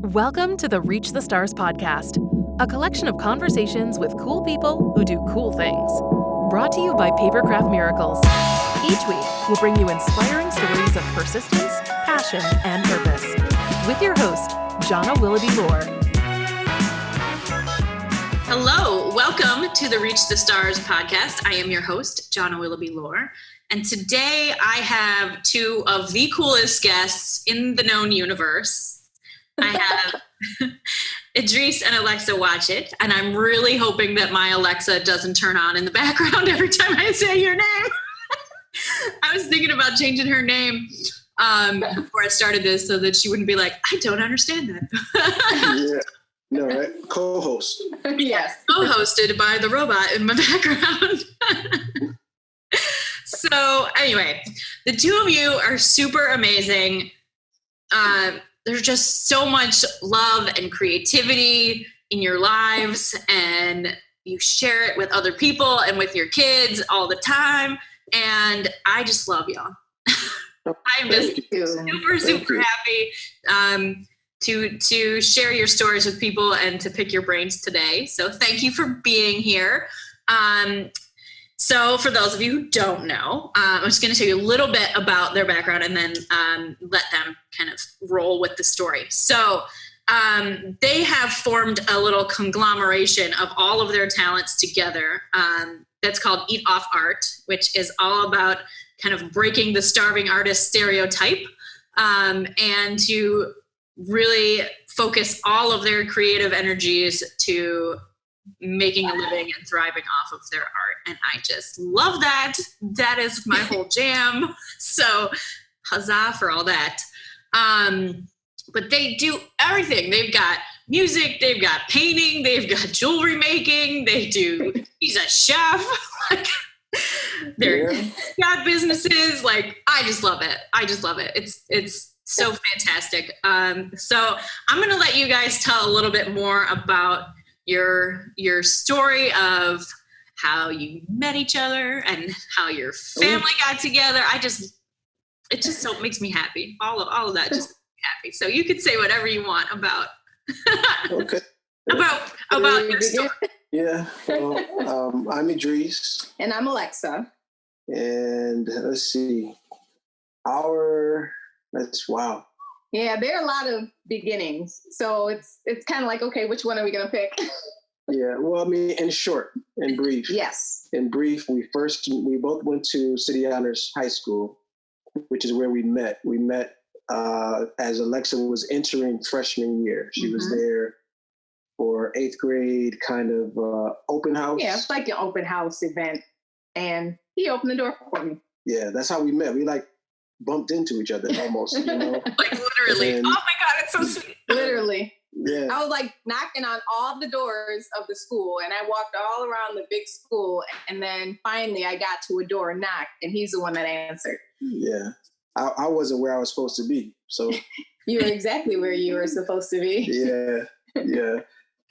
Welcome to the Reach the Stars podcast, a collection of conversations with cool people who do cool things. Brought to you by Papercraft Miracles. Each week, we'll bring you inspiring stories of persistence, passion, and purpose. With your host, Jonna Willoughby Lohr. Hello, welcome to the Reach the Stars podcast. I am your host, Jonna Willoughby Lohr. And today I have two of the coolest guests in the known universe. I have Edreys and Alexa Wajed, and I'm really hoping that my Alexa doesn't turn on in the background every time I say your name. I was thinking about changing her name before I started this so that she wouldn't be like, I don't understand that. Yeah. No, right? Co-host. Yes. Co-hosted by the robot in my background. So anyway, the two of you are super amazing. There's just so much love and creativity in your lives, and you share it with other people and with your kids all the time. And I just love y'all. I'm just super happy to share your stories with people and to pick your brains today. So thank you for being here. So for those of you who don't know, I'm just going to tell you a little bit about their background and then let them kind of roll with the story. So they have formed a little conglomeration of all of their talents together that's called Eat Off Art, which is all about kind of breaking the starving artist stereotype and to really focus all of their creative energies to making a living and thriving off of their art. And I just love that. That is my whole jam. So huzzah for all that. But they do everything. They've got music, they've got painting, they've got jewelry making, he's a chef. Like they're got businesses. Like I just love it. It's so fantastic. So I'm gonna let you guys tell a little bit more about your story of how you met each other and how your family got together. It just so makes me happy. All of that just makes me happy. So you could say whatever you want about Okay. about your story. Yeah. Well, I'm Edreys. And I'm Alexa. And let's see. Wow. Yeah, there are a lot of beginnings. So it's kind of like, okay, which one are we going to pick? Yeah. Well, I mean, in short, in brief. Yes. In brief, we both went to City Honors High School, which is where we met. We met as Alexa was entering freshman year. She was there for 8th grade kind of open house. Yeah, it's like an open house event. And he opened the door for me. Yeah, that's how we met. We bumped into each other almost, you know. Like literally. Oh my God, it's so sweet. Literally. Yeah. I was knocking on all the doors of the school, and I walked all around the big school, and then finally I got to a door and knocked, and he's the one that answered. Yeah. I wasn't where I was supposed to be, so. You were exactly where you were supposed to be. Yeah.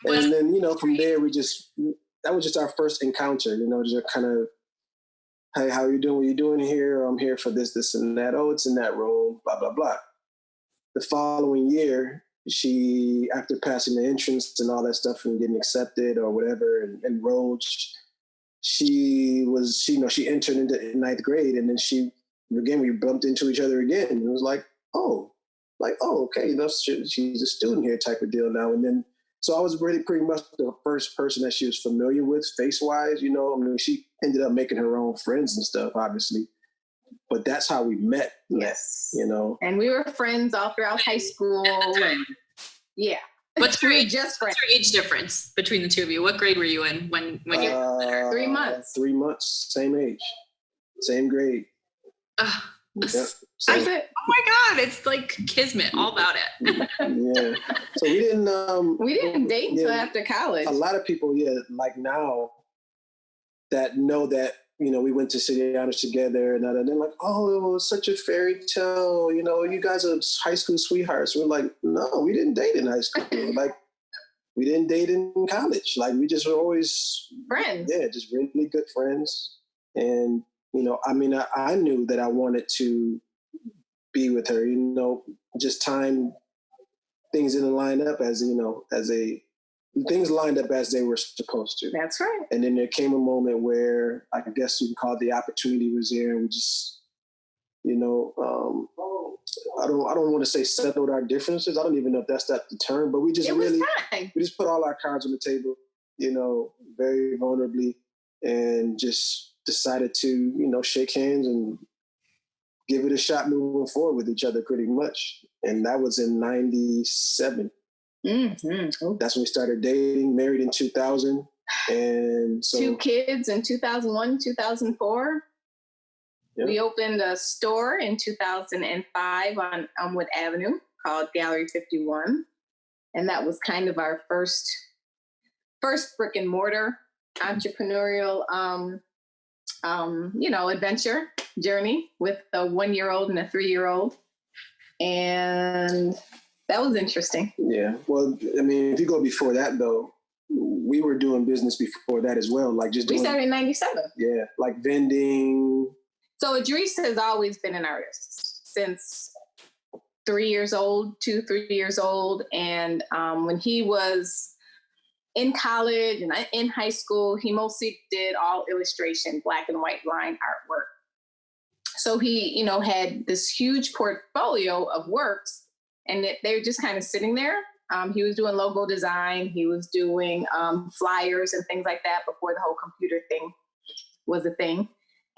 And then, from there, that was just our first encounter, just kind of, hey, how you doing? What you doing here? I'm here for this, and that. Oh, it's in that room, blah, blah, blah. The following year, she, after passing the entrance and all that stuff and getting accepted or whatever and enrolled, she entered into 9th grade, and then we bumped into each other again. And it was okay, she's a student here type of deal now. And then, so I was really pretty much the first person that she was familiar with face-wise, I mean, she ended up making her own friends and stuff, obviously. But that's how we met. Yes. And we were friends all throughout high school. Yeah. What's your age difference between the two of you? What grade were you in when you were there? 3 months. 3 months, same age, same grade. Yep. Oh my God, it's like kismet, all about it. Yeah. So we didn't date until after college. A lot of people, like now that know that, we went to City Honors together and they're like, oh, it was such a fairy tale. You guys are high school sweethearts. We're like, no, we didn't date in high school. Like, we didn't date in college. Like, we just were always friends. Yeah, just really good friends. And, I knew that I wanted to be with her, just time things didn't line up things lined up as they were supposed to. That's right. And then there came a moment where I guess you can call it the opportunity was there, and we just, I don't want to say settled our differences. I don't even know if that's the term, but we just we just put all our cards on the table, very vulnerably, and just decided to, shake hands and give it a shot moving forward with each other pretty much. And that was in 97. Mm-hmm. That's when we started dating, married in 2000. And so 2 kids in 2001, 2004. Yep. We opened a store in 2005 on Elmwood Avenue called Gallery 51. And that was kind of our first brick and mortar entrepreneurial, adventure journey with a 1-year-old and a 3-year-old. And that was interesting. Yeah. Well, I mean, if you go before that, though, we were doing business before that as well. Like we started in 97. Yeah. Like vending. So Edreys has always been an artist since 3 years old, 2-3 years old. And when he was in college and in high school, he mostly did all illustration, black and white line artwork. So he, had this huge portfolio of works, and they were just kind of sitting there. He was doing logo design. He was doing flyers and things like that before the whole computer thing was a thing.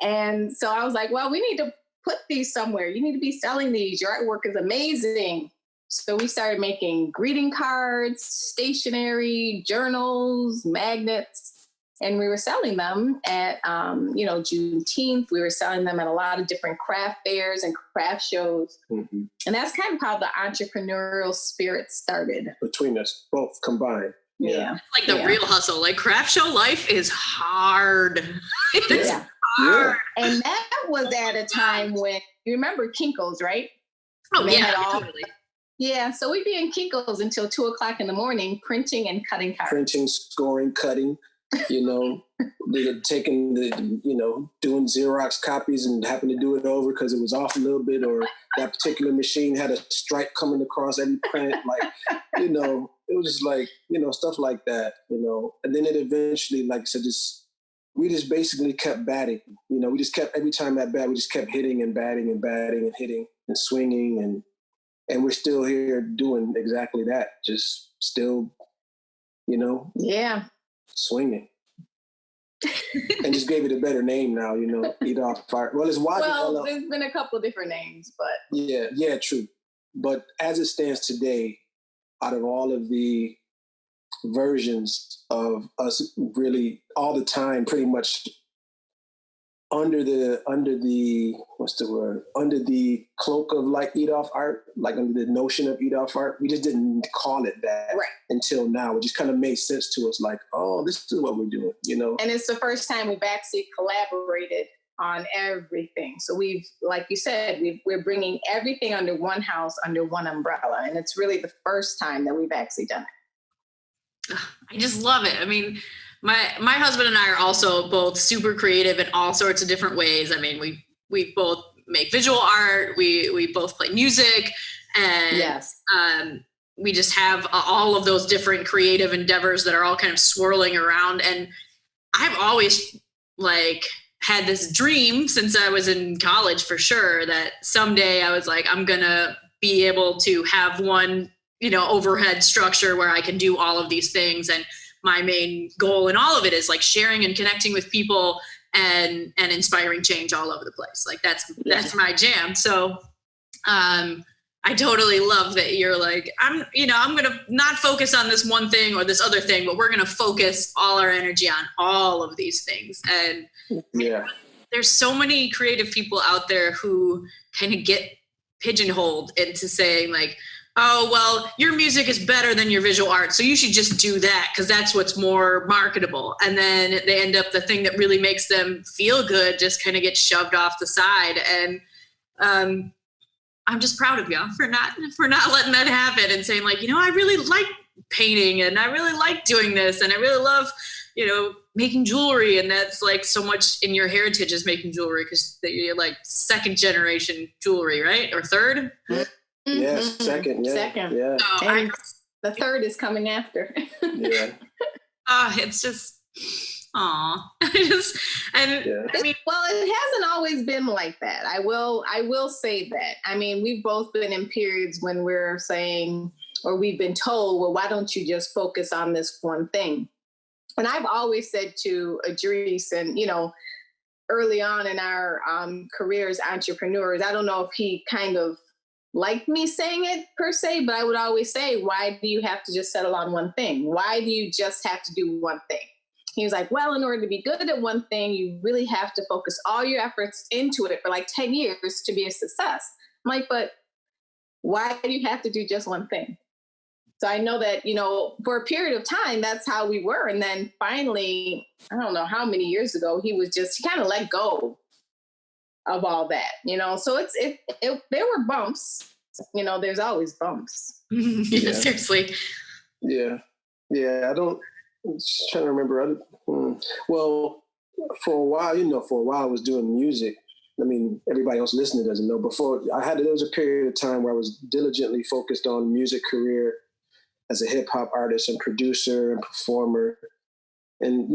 And so I was like, well, we need to put these somewhere. You need to be selling these. Your artwork is amazing. So we started making greeting cards, stationery, journals, magnets, and we were selling them at, Juneteenth. We were selling them at a lot of different craft fairs and craft shows. Mm-hmm. And that's kind of how the entrepreneurial spirit started. Between us both combined. Yeah. Like the real hustle. Like craft show life is hard. It's hard. And that was at a time when, you remember Kinko's, right? Oh, totally. Yeah, so we'd be in Kinko's until 2:00 in the morning, printing and cutting cards. Printing, scoring, cutting, they're taking doing Xerox copies and having to do it over because it was off a little bit, or that particular machine had a stripe coming across every print. Like, it was just like, stuff like that, And then it eventually, like I said, we just basically kept batting. We just kept, every time at bat, we just kept hitting and batting and batting and hitting and swinging, and we're still here doing exactly that. Just still, swinging. And just gave it a better name now, Eat Off Fire. Well, it's Wajed. Well, there's been a couple of different names, but. Yeah, true. But as it stands today, out of all of the versions of us really all the time, pretty much under the cloak of like Eat Off Art, like under the notion of Eat Off Art, we just didn't call it that until now. It just kind of made sense to us, like, oh, this is what we're doing, And it's the first time we've actually collaborated on everything. So we've, like you said, we're bringing everything under one house, under one umbrella, and it's really the first time that we've actually done it. I just love it. I mean, my husband and I are also both super creative in all sorts of different ways. I mean, we both make visual art. We both play music, and yes. We just have all of those different creative endeavors that are all kind of swirling around. And I've always had this dream since I was in college, for sure, that someday I was like, I'm gonna be able to have one, overhead structure where I can do all of these things. And my main goal in all of it is like sharing and connecting with people and inspiring change all over the place. Like that's my jam. So I totally love that you're like, I'm going to not focus on this one thing or this other thing, but we're going to focus all our energy on all of these things. And there's so many creative people out there who kind of get pigeonholed into saying like, oh, well, your music is better than your visual art, so you should just do that because that's what's more marketable. And then they end up, the thing that really makes them feel good just kind of gets shoved off the side. And I'm just proud of you for not letting that happen and saying like, I really like painting and I really like doing this and I really love, making jewelry. And that's like so much in your heritage is making jewelry because you're like second generation jewelry, right? Or third? Yeah, second. Yeah, second. yeah. So And the third is coming after. Yeah. It's just, aw. And Yeah. I mean, Well, it hasn't always been like that. I will say that. I mean, we've both been in periods when we're saying, or we've been told, well, why don't you just focus on this one thing? And I've always said to Edreys, and early on in our careers, entrepreneurs, I don't know if he kind of liked me saying it per se, but I would always say, why do you have to just settle on one thing? Why do you just have to do one thing? He was like, well, in order to be good at one thing, you really have to focus all your efforts into it for like 10 years to be a success. I'm like, but why do you have to do just one thing? So I know that, for a period of time, that's how we were. And then finally, I don't know how many years ago, he kind of let go of all that, so there were bumps, there's always bumps. yeah, seriously. Yeah. I'm just trying to remember. Well, for a while I was doing music. I mean, everybody else listening doesn't know. There was a period of time where I was diligently focused on music career as a hip hop artist and producer and performer. And,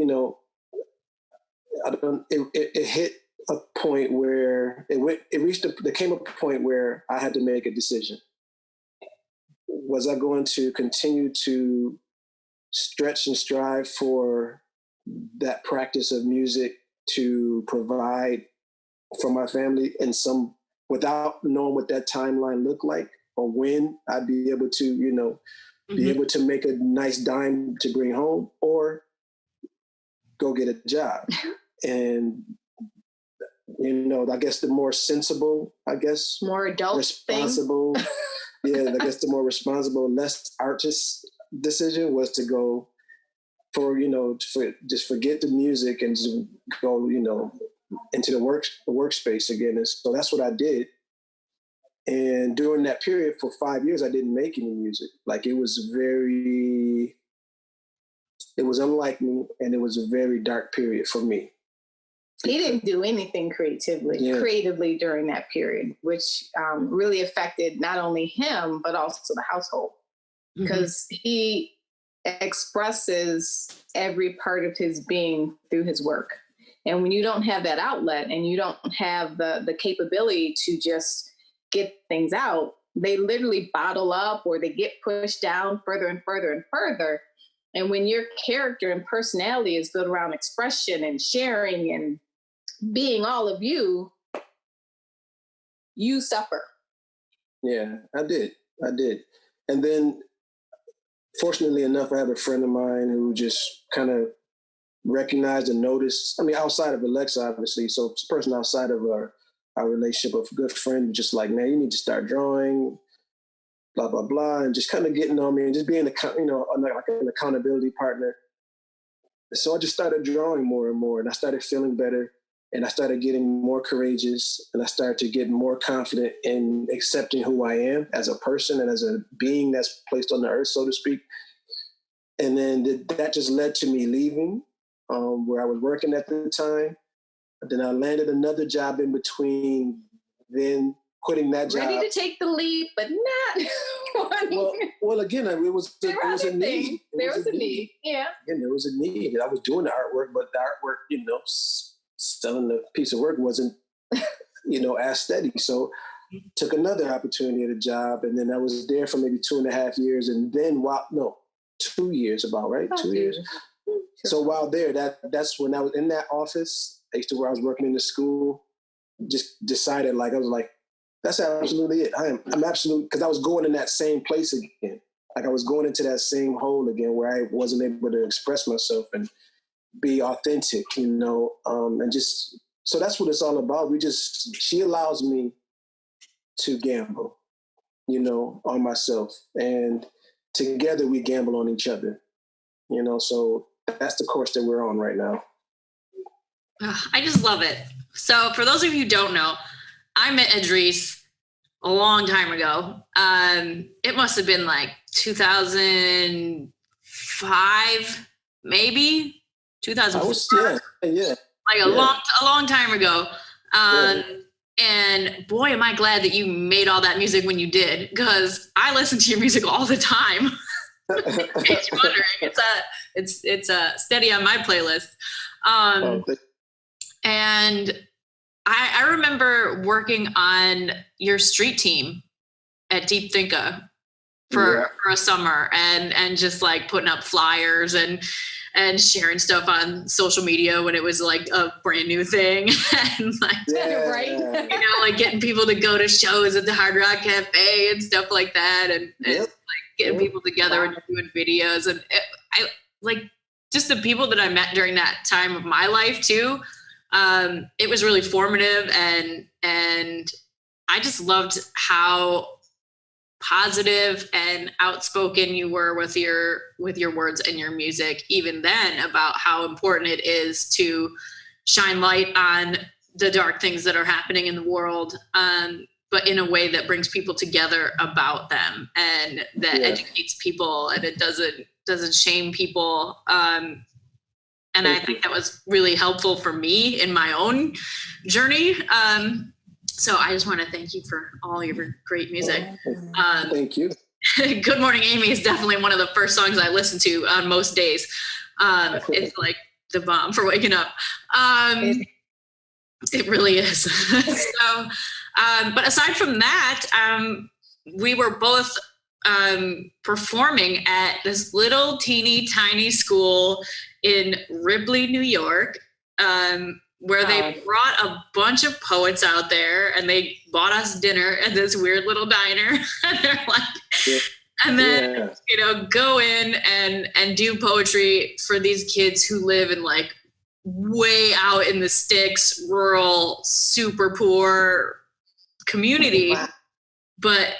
it hit a point where there came a point where I had to make a decision. Was I going to continue to stretch and strive for that practice of music to provide for my family without knowing what that timeline looked like or when I'd be able to, be able to make a nice dime to bring home, or go get a job? And, I guess the more sensible, more adult responsible, yeah, I guess the more responsible, less artist decision was to go just forget the music and just go, into the workspace again. And so that's what I did. And during that period for 5 years, I didn't make any music. Like it was unlike me, and it was a very dark period for me. He didn't do anything creatively during that period, which really affected not only him, but also the household, because he expresses every part of his being through his work. And when you don't have that outlet and you don't have the capability to just get things out, they literally bottle up or they get pushed down further and further and further. And when your character and personality is built around expression and sharing and being all of you, you suffer. Yeah, I did. And then fortunately enough, I have a friend of mine who just kind of recognized and noticed. I mean, outside of Alexa, obviously. So it's a person outside of our relationship, a good friend, just like, man, you need to start drawing, blah, blah, blah. And just kind of getting on me and just being, like an accountability partner. So I just started drawing more and more, and I started feeling better, and I started getting more courageous, and I started to get more confident in accepting who I am as a person and as a being that's placed on the earth, so to speak. And then that just led to me leaving where I was working at the time. Then I landed another job in between, then quitting that job. Ready to take the leap, but not. Well, again, it was a need. There was a need. Yeah. Again, there was a need. I was doing the artwork, but the artwork, selling the piece of work wasn't, as steady. So took another opportunity at a job, and then I was there for maybe 2.5 years, and then 2 years about, right? 2 years. Sure. So while there, that's when I was in that office, I used to where I was working in the school, just decided, I was like, that's absolutely it. I'm absolutely, because I was going in that same place again. Like I was going into that same hole again where I wasn't able to express myself and be authentic, and just, so that's what it's all about. She allows me to gamble, on myself, and together we gamble on each other, so that's the course that we're on right now. I just love it. So for those of you who don't know, I met Edreys a long time ago. It must have been like 2005, maybe 2004. Yeah. Like a long time ago. And boy, am I glad that you made all that music when you did, because I listen to your music all the time. In case you're wondering, it's steady on my playlist. And I remember working on your street team at Deep Thinka for a summer, and just like putting up flyers and sharing stuff on social media when it was like a brand new thing. And like, like getting people to go to shows at the Hard Rock Cafe and stuff like that. And like getting people together and doing videos. And I like just the people that I met during that time of my life too. It was really formative, and I just loved how positive and outspoken you were with your words and your music, even then, about how important it is to shine light on the dark things that are happening in the world, but in a way that brings people together about them, and that educates people, and it doesn't shame people. And I think that was really helpful for me in my own journey. So I just want to thank you for all your great music. Thank you. Good Morning Amy is definitely one of the first songs I listen to on most days. It's like the bomb for waking up. It really is. So, but aside from that, we were both performing at this little teeny tiny school in Ripley, New York, where they brought a bunch of poets out there, and they bought us dinner at this weird little diner. And they're like, and then, go in and do poetry for these kids who live in like way out in the sticks, rural, super poor community. But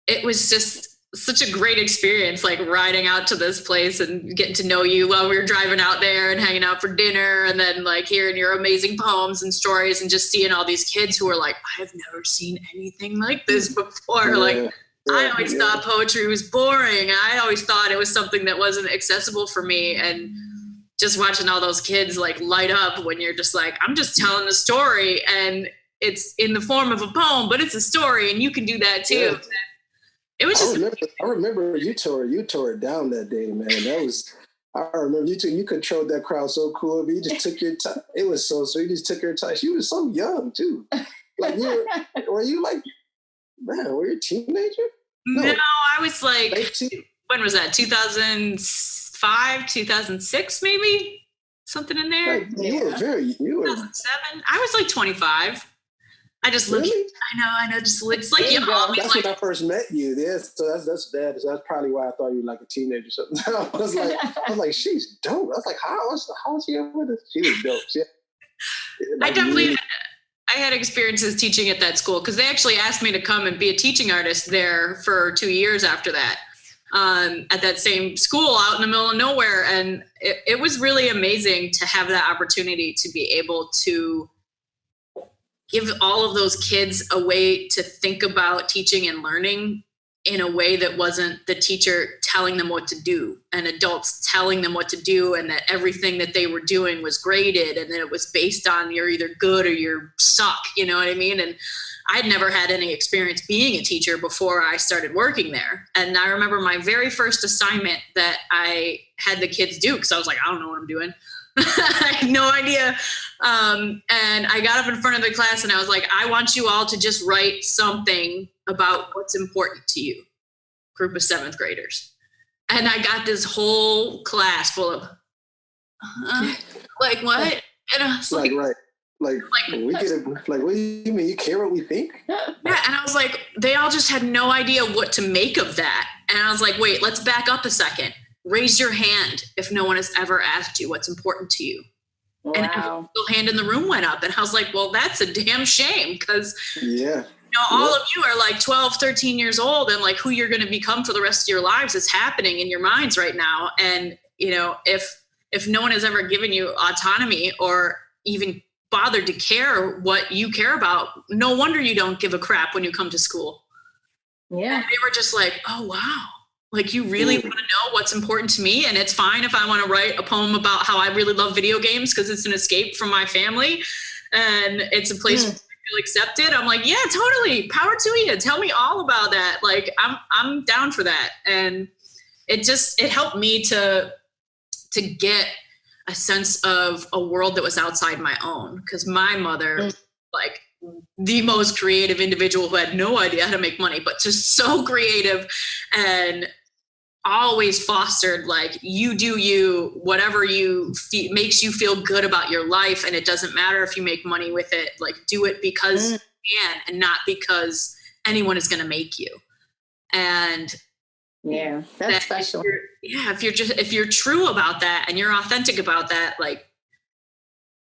it was just such a great experience, like riding out to this place and getting to know you while we were driving out there and hanging out for dinner, and then like hearing your amazing poems and stories, and just seeing all these kids who are like, I've never seen anything like this before. I always thought poetry was boring. I always thought it was something that wasn't accessible for me. And just watching all those kids like light up when you're just like, I'm just telling the story, and it's in the form of a poem, but it's a story, and you can do that too. Yeah. It was just. I remember you tore it down that day, man. I remember you controlled that crowd so cool. You just took your time. It was so sweet. You just took your time. She was so young too. Like were you a teenager? No, I was like, 18? When was that? 2005, 2006, maybe? Something in there? Like, you were 2007. I was like 25. I just looked. Really? I know. Just it's like that's when I first met you. Yes, so that's probably why I thought you were like a teenager or something. I was like, she's dope. I was like, how was she ever with us? She was dope. I had experiences teaching at that school, because they actually asked me to come and be a teaching artist there for 2 years after that, at that same school out in the middle of nowhere. And it was really amazing to have that opportunity to be able to give all of those kids a way to think about teaching and learning in a way that wasn't the teacher telling them what to do and adults telling them what to do, and that everything that they were doing was graded, and that it was based on you're either good or you're suck, you know what I mean? And I'd never had any experience being a teacher before I started working there. And I remember my very first assignment that I had the kids do, because I was like, I don't know what I'm doing. I had no idea. And I got up in front of the class and I was like, I want you all to just write something about what's important to you, group of 7th graders. And I got this whole class full of, like, what? And I was like, we get it. Like, what do you mean? You care what we think? Yeah. And I was like, they all just had no idea what to make of that. And I was like, wait, let's back up a second. Raise your hand if no one has ever asked you what's important to you. Wow. And every single hand in the room went up. And I was like, well, that's a damn shame, because all of you are like 12, 13 years old, and like who you're going to become for the rest of your lives is happening in your minds right now. And, if no one has ever given you autonomy or even bothered to care what you care about, no wonder you don't give a crap when you come to school. Yeah. And they were just like, oh, wow. Like, you really want to know what's important to me, and it's fine if I want to write a poem about how I really love video games because it's an escape from my family, and it's a place feel accepted? I'm like, yeah, totally. Power to you. Tell me all about that. Like, I'm down for that. And it helped me to get a sense of a world that was outside my own. Because my mother, like the most creative individual who had no idea how to make money, but just so creative and always fostered, like, you do you, whatever makes you feel good about your life. And it doesn't matter if you make money with it, like, do it because you can and not because anyone is going to make you. And yeah, that's special. If you're true about that and you're authentic about that, like,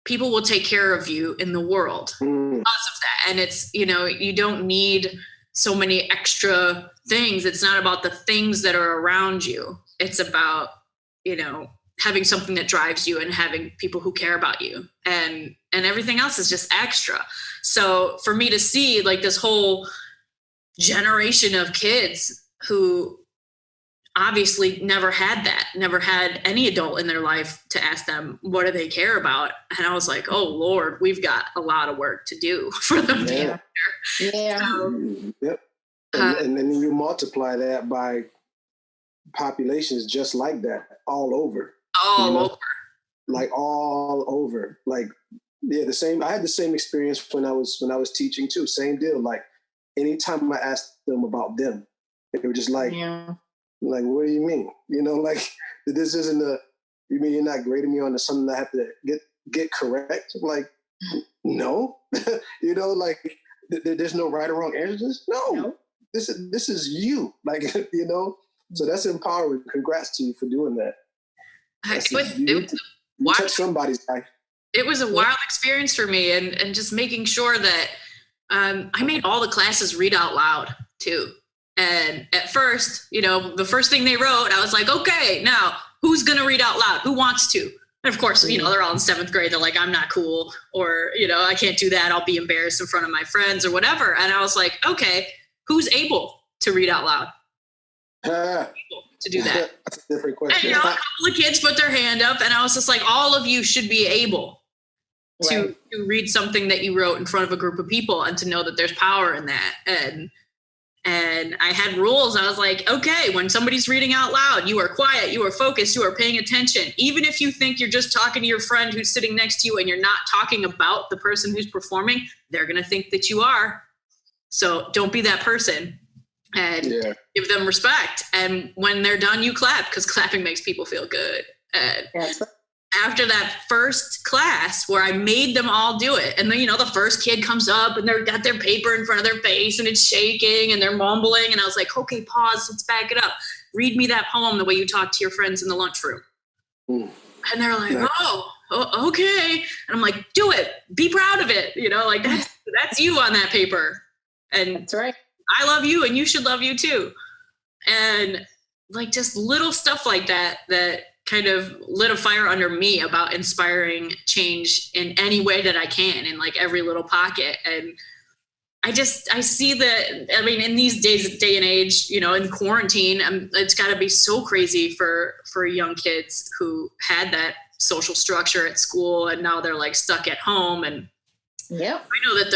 people will take care of you in the world because of that. And it's, you don't need so many extra things. It's not about the things that are around you. It's about, having something that drives you and having people who care about you, and everything else is just extra. So for me to see, like, this whole generation of kids who obviously never had any adult in their life to ask them, what do they care about? And I was like, oh Lord, we've got a lot of work to do for them. Yeah. Yep. And then you multiply that by populations just like that all over. Over. Like all over. Like, yeah, I had the same experience when I was teaching too. Same deal. Like, anytime I asked them about them, they were just like, like, what do you mean? Like, this isn't you mean you're not grading me on something I have to get correct? I'm like, no. Like, there's no right or wrong answers. No. This is you. Like, so that's empowering. Congrats to you for doing that. You touch somebody's life. It was a wild experience for me, and just making sure that I made all the classes read out loud too. And at first, the first thing they wrote, I was like, okay, now who's going to read out loud? Who wants to? And of course, they're all in 7th grade. They're like, I'm not cool, or, I can't do that. I'll be embarrassed in front of my friends or whatever. And I was like, okay, who's able to read out loud? To do that. That's a different question. And, a couple of kids put their hand up, and I was just like, all of you should be able to read something that you wrote in front of a group of people, and to know that there's power in that. And I had rules. I was like, okay, when somebody's reading out loud, you are quiet, you are focused, you are paying attention. Even if you think you're just talking to your friend who's sitting next to you and you're not talking about the person who's performing, they're going to think that you are. So don't be that person, and give them respect. And when they're done, you clap, because clapping makes people feel good. And after that first class where I made them all do it, and then, the first kid comes up and they've got their paper in front of their face and it's shaking and they're mumbling. And I was like, okay, pause, let's back it up. Read me that poem the way you talk to your friends in the lunchroom. And they're like, oh, okay. And I'm like, do it. Be proud of it. Like, that's you on that paper. And that's right. I love you, and you should love you too. And like, just little stuff like that kind of lit a fire under me about inspiring change in any way that I can, in like every little pocket. And I see that, in these day and age, in quarantine, it's got to be so crazy for young kids who had that social structure at school, and now they're like stuck at home. And I know that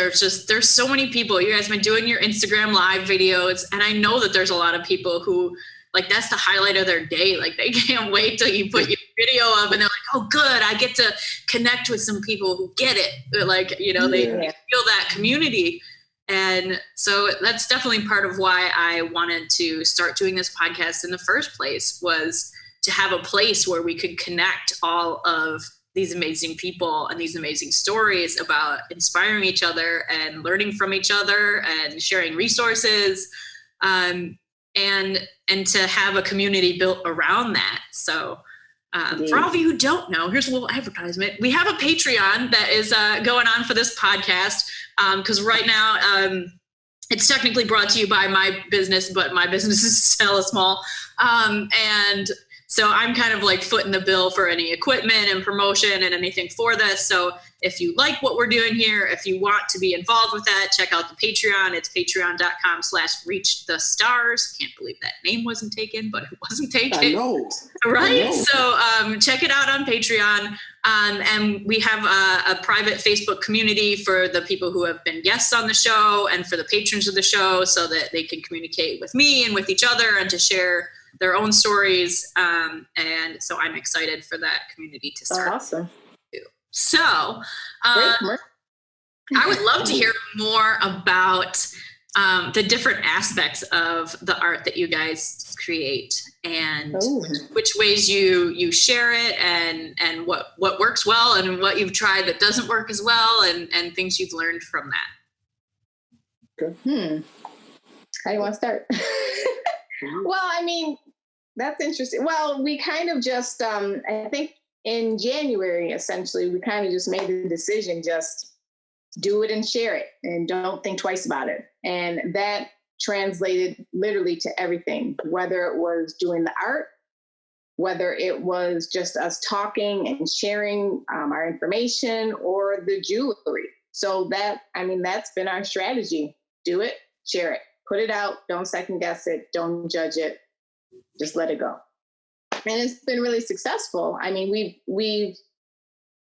there's so many people. You guys have been doing your Instagram live videos, and I know that there's a lot of people who, like, that's the highlight of their day. Like, they can't wait till you put your video up, and they're like, oh, good, I get to connect with some people who get it. Like, they feel that community. And so that's definitely part of why I wanted to start doing this podcast in the first place, was to have a place where we could connect all of these amazing people and these amazing stories about inspiring each other and learning from each other and sharing resources, and to have a community built around that. So for all of you who don't know, here's a little advertisement. We have a Patreon that is going on for this podcast, because right now it's technically brought to you by my business, but my business is Stella Small. And So I'm kind of like footing the bill for any equipment and promotion and anything for this. So if you like what we're doing here, if you want to be involved with that, check out the Patreon. It's patreon.com/reachthestars. Can't believe that name wasn't taken, but it wasn't taken. I know. Right? So check it out on Patreon. And we have a private Facebook community for the people who have been guests on the show and for the patrons of the show so that they can communicate with me and with each other and to share their own stories. And so I'm excited for that community to start. Awesome. Too. So I would love to hear more about the different aspects of the art that you guys create and which ways you share it and what works well and what you've tried that doesn't work as well and things you've learned from that. Okay. How do you want to start? Well, I mean, that's interesting. Well, we kind of just, I think in January, essentially, we kind of just made the decision, just do it and share it and don't think twice about it. And that translated literally to everything, whether it was doing the art, whether it was just us talking and sharing our information or the jewelry. So that's been our strategy. Do it, share it, put it out. Don't second guess it. Don't judge it. Just let it go. And it's been really successful. I mean, we've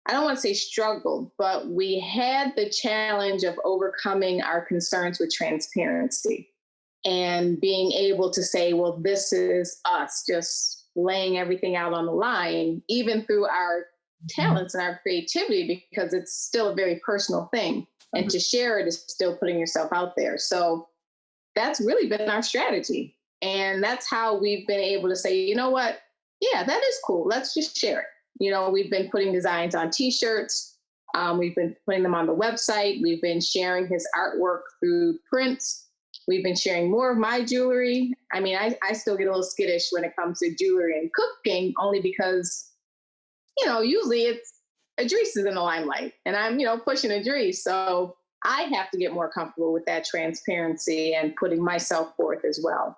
I don't want to say struggled, but we had the challenge of overcoming our concerns with transparency and being able to say, well, this is us just laying everything out on the line, even through our talents and our creativity, because it's still a very personal thing. And to share it is still putting yourself out there. So that's really been our strategy. And that's how we've been able to say, you know what? Yeah, that is cool. Let's just share it. You know, we've been putting designs on T-shirts. We've been putting them on the website. We've been sharing his artwork through prints. We've been sharing more of my jewelry. I mean, I still get a little skittish when it comes to jewelry and cooking, only because, you know, usually it's Edreys is in the limelight and I'm, you know, pushing Edreys. So I have to get more comfortable with that transparency and putting myself forth as well.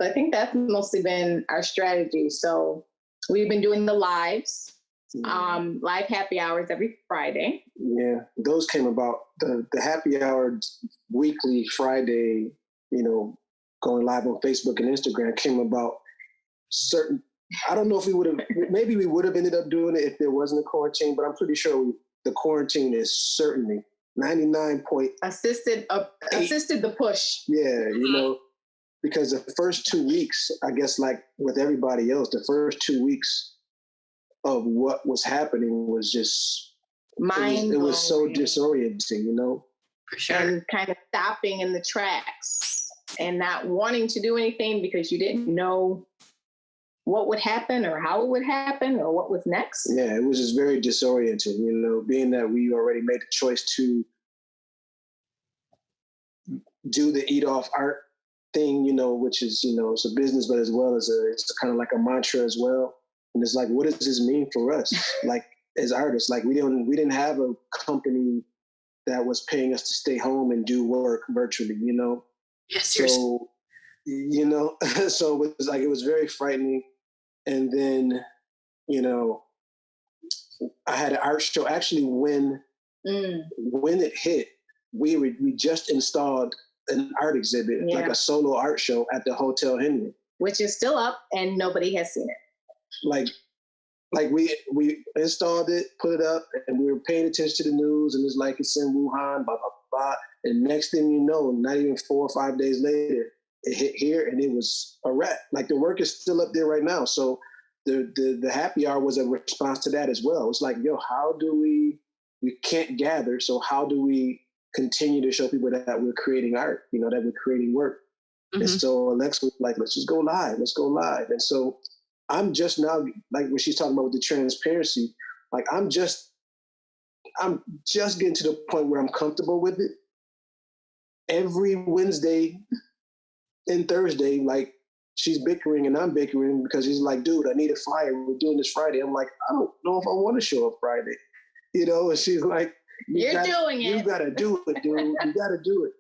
So I think that's mostly been our strategy. So we've been doing the lives, live happy hours every Friday. Yeah, those came about, the happy hour weekly Friday, you know, going live on Facebook and Instagram came about I don't know if maybe we would have ended up doing it if there wasn't a quarantine, but I'm pretty sure the quarantine is certainly 99 point. Assisted the push. Yeah, you know, because the first 2 weeks, I guess like with everybody else, the first 2 weeks of what was happening was just, it was so disorienting, you know? For sure. And kind of stopping in the tracks and not wanting to do anything because you didn't know what would happen or how it would happen or what was next. Yeah, it was just very disorienting, you know, being that we already made the choice to do the eat off art thing, you know, which is, you know, it's a business, but as well as it's kind of like a mantra as well. And it's like, what does this mean for us? Like as artists, like we didn't have a company that was paying us to stay home and do work virtually, you know? Yes, so, you know, so it was like, it was very frightening. And then, you know, I had an art show. Actually, when it hit, we just installed an art exhibit, like a solo art show at the Hotel Henry, which is still up and nobody has seen it. Like we installed it, put it up, and we were paying attention to the news, and it's like it's in Wuhan, blah blah blah. And next thing you know, not even 4 or 5 days later, it hit here, and it was a wrap. Like the work is still up there right now. So the happy hour was a response to that as well. It's like, yo, how do we can't gather, so how do we continue to show people that we're creating art, you know, that we're creating work? Mm-hmm. And so Alexa was like, let's go live. And so I'm just now, like what she's talking about with the transparency, like I'm just getting to the point where I'm comfortable with it. Every Wednesday and Thursday, like she's bickering and I'm bickering because she's like, dude, I need a flyer. We're doing this Friday. I'm like, I don't know if I want to show up Friday, you know? And she's like, you got to do it, dude. You got to do it.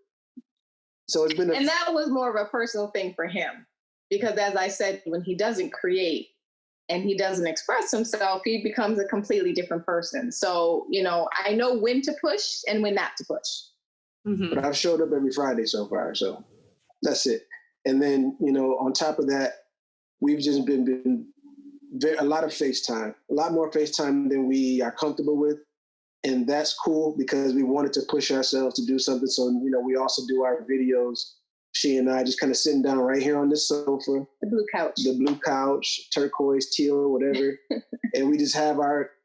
So it's been and that was more of a personal thing for him, because as I said, when he doesn't create, and he doesn't express himself, he becomes a completely different person. So, I know when to push and when not to push. Mm-hmm. But I've showed up every Friday so far, so that's it. And then, on top of that, we've just been a lot of FaceTime, a lot more FaceTime than we are comfortable with. And that's cool because we wanted to push ourselves to do something. So, we also do our videos, she and I just kind of sitting down right here on this sofa. The blue couch, turquoise, teal, whatever. And we just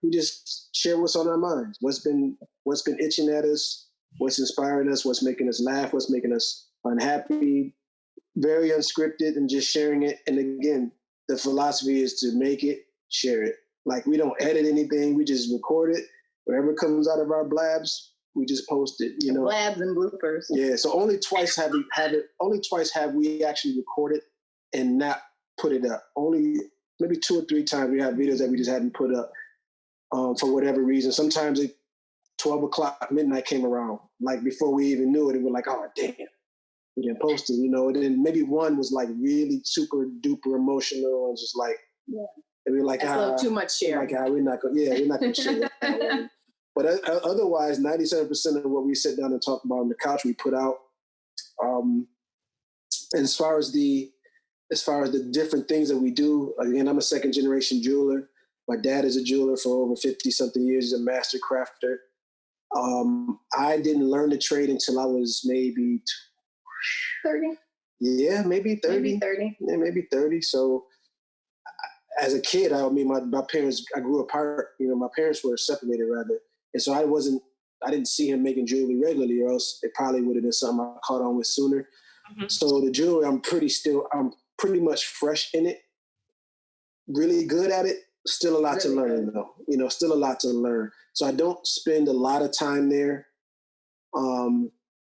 we just share what's on our minds, what's been itching at us, what's inspiring us, what's making us laugh, what's making us unhappy, very unscripted, and just sharing it. And again, the philosophy is to make it, share it. Like, we don't edit anything, we just record it. Whatever comes out of our blabs, we just post it, Blabs and bloopers. Yeah, so only twice have we actually recorded and not put it up. Only maybe 2 or 3 times we have videos that we just hadn't put up for whatever reason. Sometimes 12 o'clock, midnight came around. Like, before we even knew it, we were like, oh, damn, we didn't post it, And then maybe one was like really super duper emotional and just like, yeah. And we were like, that's a little too much share. Like, we're not going to share that. But otherwise, 97% of what we sit down and talk about on the couch, we put out. And as far as the different things that we do, again, I'm a second generation jeweler. My dad is a jeweler for over 50 something years. He's a master crafter. I didn't learn the trade until I was maybe 30. Yeah, maybe 30. Maybe 30. Yeah, maybe 30. So as a kid, my parents, I grew apart. My parents were separated rather. And so I didn't see him making jewelry regularly, or else it probably would have been something I caught on with sooner. Mm-hmm. So the jewelry, I'm pretty much fresh in it, really good at it. Still a lot to learn though, still a lot to learn. So I don't spend a lot of time there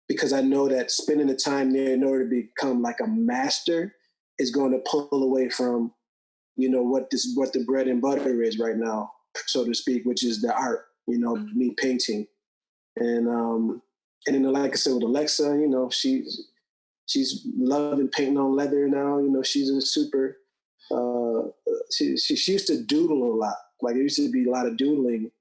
because I know that spending the time there in order to become like a master is going to pull away from, what the bread and butter is right now, so to speak, which is the art, me painting. And then like I said, with Alexa, she's loving painting on leather now. She's a super, she used to doodle a lot. Like, there used to be a lot of doodling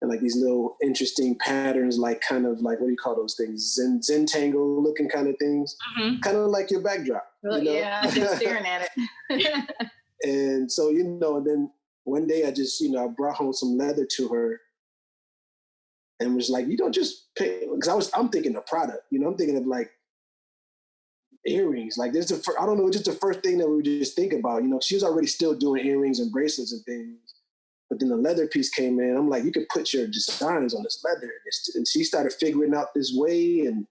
and like these little interesting patterns, like kind of like, what do you call those things? Zentangle looking kind of things, kind of like your backdrop. Yeah, I've been staring at it. And so, and then one day I just, I brought home some leather to her and was like, you don't just paint, because I'm thinking of product, I'm thinking of like earrings. Like, I don't know, just the first thing that we would just think about, she was already still doing earrings and bracelets and things. But then the leather piece came in. I'm like, you could put your designs on this leather. And she started figuring out this way and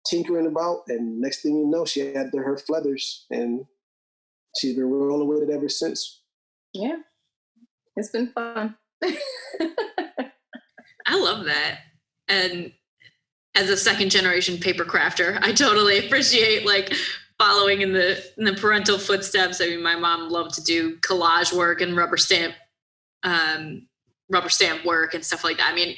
tinkering about. And next thing you know, she had her feathers, and she's been rolling with it ever since. Yeah, it's been fun. I love that. And as a second generation paper crafter, I totally appreciate like following in the parental footsteps. I mean, my mom loved to do collage work and rubber stamp work and stuff like that. I mean,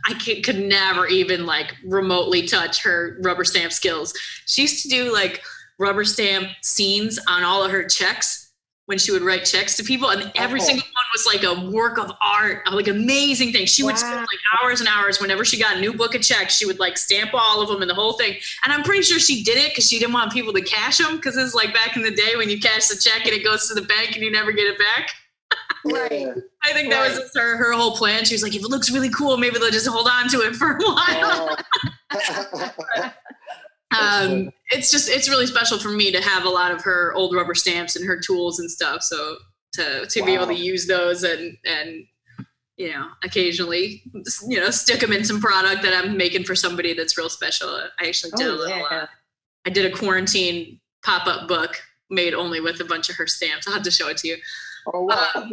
I could never even like remotely touch her rubber stamp skills. She used to do like rubber stamp scenes on all of her checks when she would write checks to people, and every single one was like a work of art, like amazing thing. She would spend like hours and hours. Whenever she got a new book of checks, she would like stamp all of them and the whole thing. And I'm pretty sure she did it because she didn't want people to cash them, because it's like back in the day when you cash the check and it goes to the bank and you never get it back. Right. I think that was just her whole plan. She was like, if it looks really cool, maybe they'll just hold on to it for a while. It's really special for me to have a lot of her old rubber stamps and her tools and stuff. So to be able to use those and occasionally, stick them in some product that I'm making for somebody that's real special. I actually did I did a quarantine pop-up book made only with a bunch of her stamps. I'll have to show it to you. Oh, wow.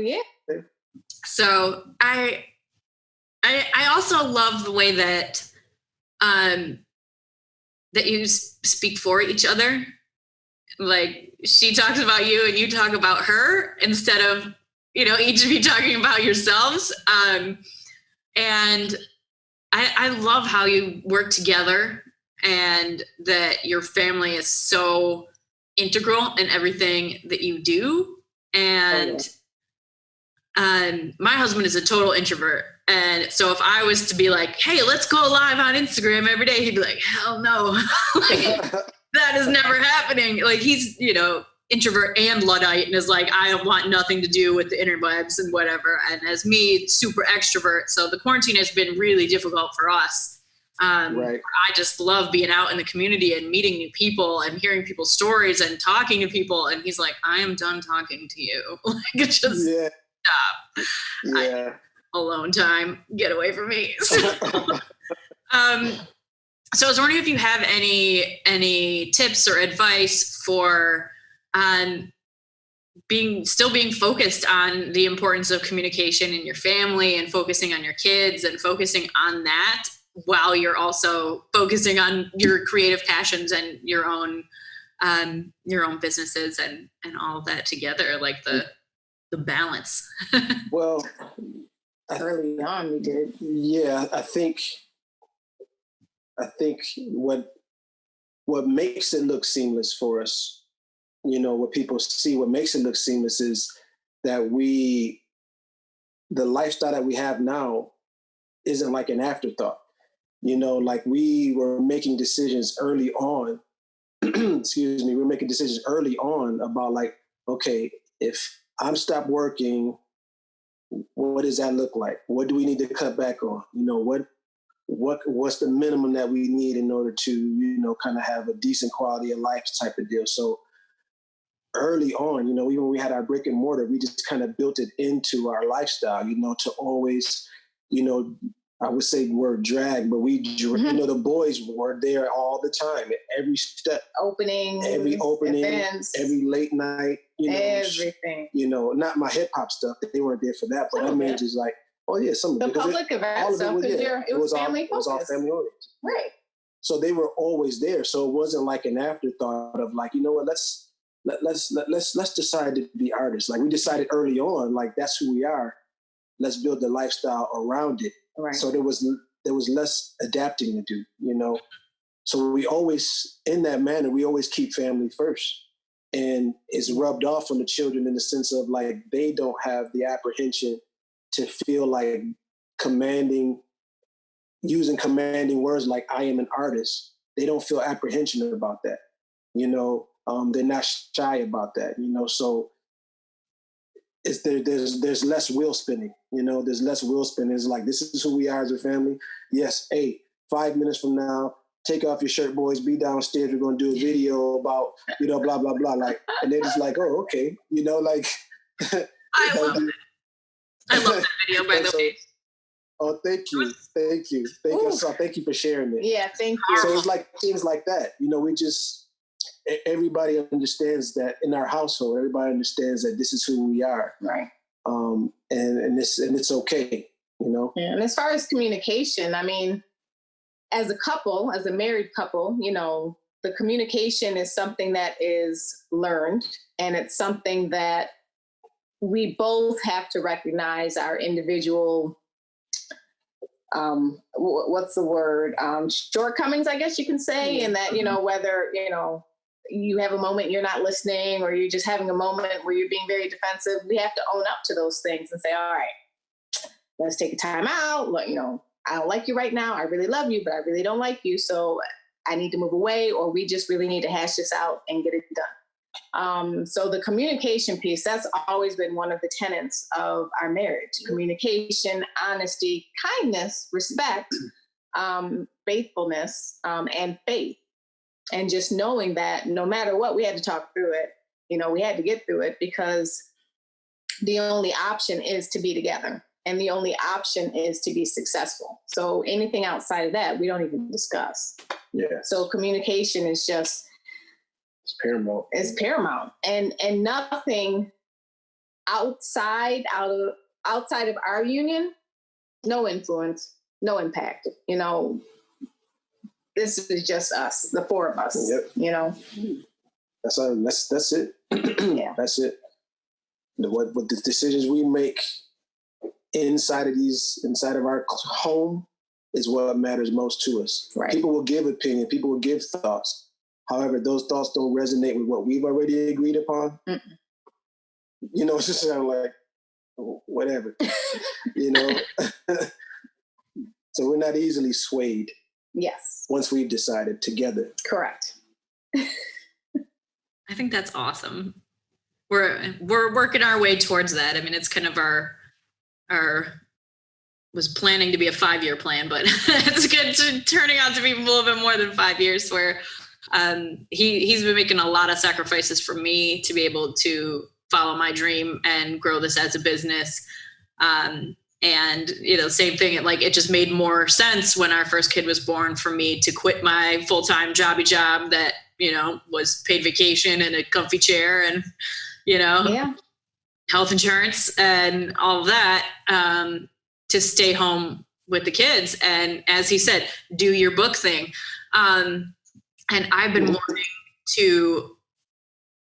So I also love the way that that you speak for each other. Like, she talks about you and you talk about her instead of, each of you talking about yourselves. And I love how you work together and that your family is so integral in everything that you do. And my husband is a total introvert. And so if I was to be like, hey, let's go live on Instagram every day, he'd be like, hell no. Like, that is never happening. Like, he's, introvert and Luddite, and is like, I want nothing to do with the interwebs and whatever. And as me, super extrovert. So the quarantine has been really difficult for us. Right. I just love being out in the community and meeting new people and hearing people's stories and talking to people. And he's like, I am done talking to you. Like, just stop. Yeah. Alone time. Get away from me. So, so I was wondering if you have any tips or advice for being focused on the importance of communication in your family and focusing on your kids and focusing on that while you're also focusing on your creative passions and your own businesses and all of that together, like the balance. Well, Early on, we did. Yeah, I think what makes it look seamless for us, what people see, what makes it look seamless is that the lifestyle that we have now isn't like an afterthought. Like, we were making decisions early on. Excuse me, we're making decisions early on about, like, okay, if I'm stopped working, what does that look like? What do we need to cut back on? What's the minimum that we need in order to, kind of have a decent quality of life type of deal. So early on, even when we had our brick and mortar, we just kind of built it into our lifestyle, to always, I would say the word drag, but the boys were there all the time at every step. Every opening, events, every late night, everything. Not my hip hop stuff. They weren't there for that, but I mean, just like, oh yeah, some of the public events stuff, because it was family focused. It was all family oriented. Right. So they were always there. So it wasn't like an afterthought of like, what, let's decide to be artists. Like, we decided early on, like, that's who we are. Let's build the lifestyle around it. Right. So there was less adapting to do, So we always, in that manner, we always keep family first. And it's rubbed off on the children in the sense of, like, they don't have the apprehension to feel like using commanding words like I am an artist. They don't feel apprehension about that. They're not shy about that, so there's less wheel spinning, there's less wheel spinning. It's like, this is who we are as a family. Yes, 5 minutes from now, take off your shirt, boys, be downstairs. We're going to do a video about, blah, blah, blah. Like, and they're just like, oh, okay. Like, I love it. I love that video, by the way. Oh, thank you. Thank you. So thank you for sharing it. Yeah, thank you. So it's like things like that. We just, everybody understands that in our household, everybody understands that this is who we are. Right. And it's okay, Yeah, and as far as communication, I mean, as a married couple, the communication is something that is learned, and it's something that we both have to recognize our individual, what's the word? Shortcomings, I guess you can say. And that, whether, you have a moment you're not listening, or you're just having a moment where you're being very defensive, we have to own up to those things and say, all right, let's take a time out. I don't like you right now. I really love you, but I really don't like you. So I need to move away, or we just really need to hash this out and get it done. So the communication piece, that's always been one of the tenets of our marriage. Communication, honesty, kindness, respect, faithfulness, and faith. And just knowing that no matter what, we had to talk through it. We had to get through it, because the only option is to be together. And the only option is to be successful. So anything outside of that, we don't even discuss. Yeah. So communication is just, it's paramount. It's paramount. And nothing outside of our union, no influence, no impact. This is just us, the four of us. Yep. That's it. Yeah. That's it. What the decisions we make inside of our home is what matters most to us. Right. People will give opinion. People will give thoughts. However, those thoughts don't resonate with what we've already agreed upon. Mm-mm. It's just like, whatever, you know. So we're not easily swayed. Yes. Once we've decided together. Correct. I think that's awesome. We're working our way towards that. I mean, it's kind of our was planning to be a 5-year plan, but it's good to turning out to be a little bit more than 5 years, where he's been making a lot of sacrifices for me to be able to follow my dream and grow this as a business. And, you know, same thing, it just made more sense when our first kid was born for me to quit my full-time job that, you know, was paid vacation and a comfy chair and, you know, health insurance and all of that, to stay home with the kids. And as he said, do your book thing. And I've been wanting to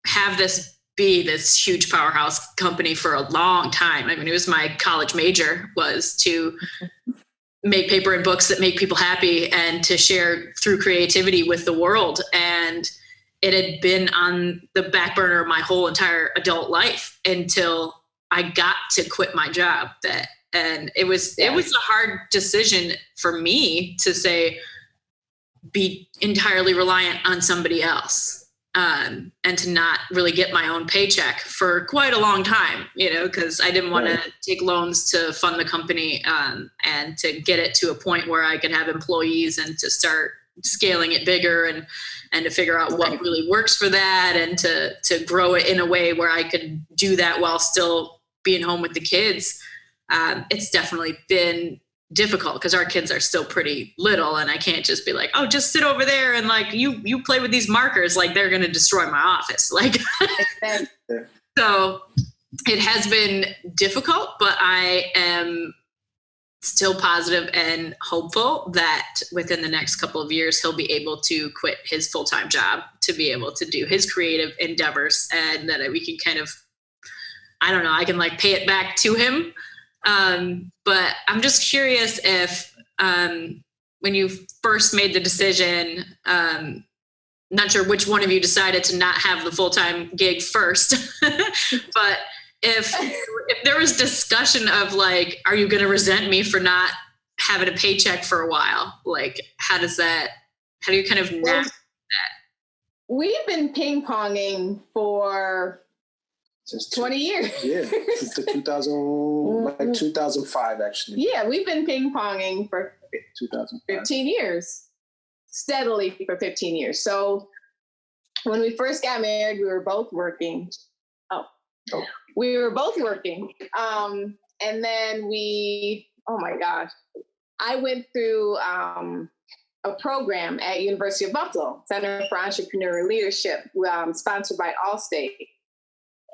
have this be this huge powerhouse company for a long time. I mean, it was my college major, was to make paper and books that make people happy and to share through creativity with the world. And it had been on the back burner of my whole entire adult life until I got to quit my job. And it was a hard decision for me to say, be entirely reliant on somebody else. And to not really get my own paycheck for quite a long time, you know, because I didn't want to take loans to fund the company, and to get it to a point where I could have employees and to start scaling it bigger and to figure out what really works for that, and to grow it in a way where I could do that while still being home with the kids. It's definitely been difficult because our kids are still pretty little, and I can't just be like, oh, just sit over there and you play with these markers, they're going to destroy my office. So it has been difficult, but I am still positive and hopeful that within the next couple of years, he'll be able to quit his full-time job to be able to do his creative endeavors, and that we can kind of, I don't know, I can pay it back to him. But I'm just curious if, when you first made the decision, not sure which one of you decided to not have the full-time gig first, but if there was discussion of are you going to resent me for not having a paycheck for a while? How do you kind of navigate that? We've been ping-ponging for since 20 years. Yeah, since 2005, actually. Yeah, we've been ping-ponging for 15 years, steadily for 15 years. So when we first got married, we were both working. We were both working. And then oh my gosh, I went through a program at University of Buffalo, Center for Entrepreneurial Leadership, sponsored by Allstate.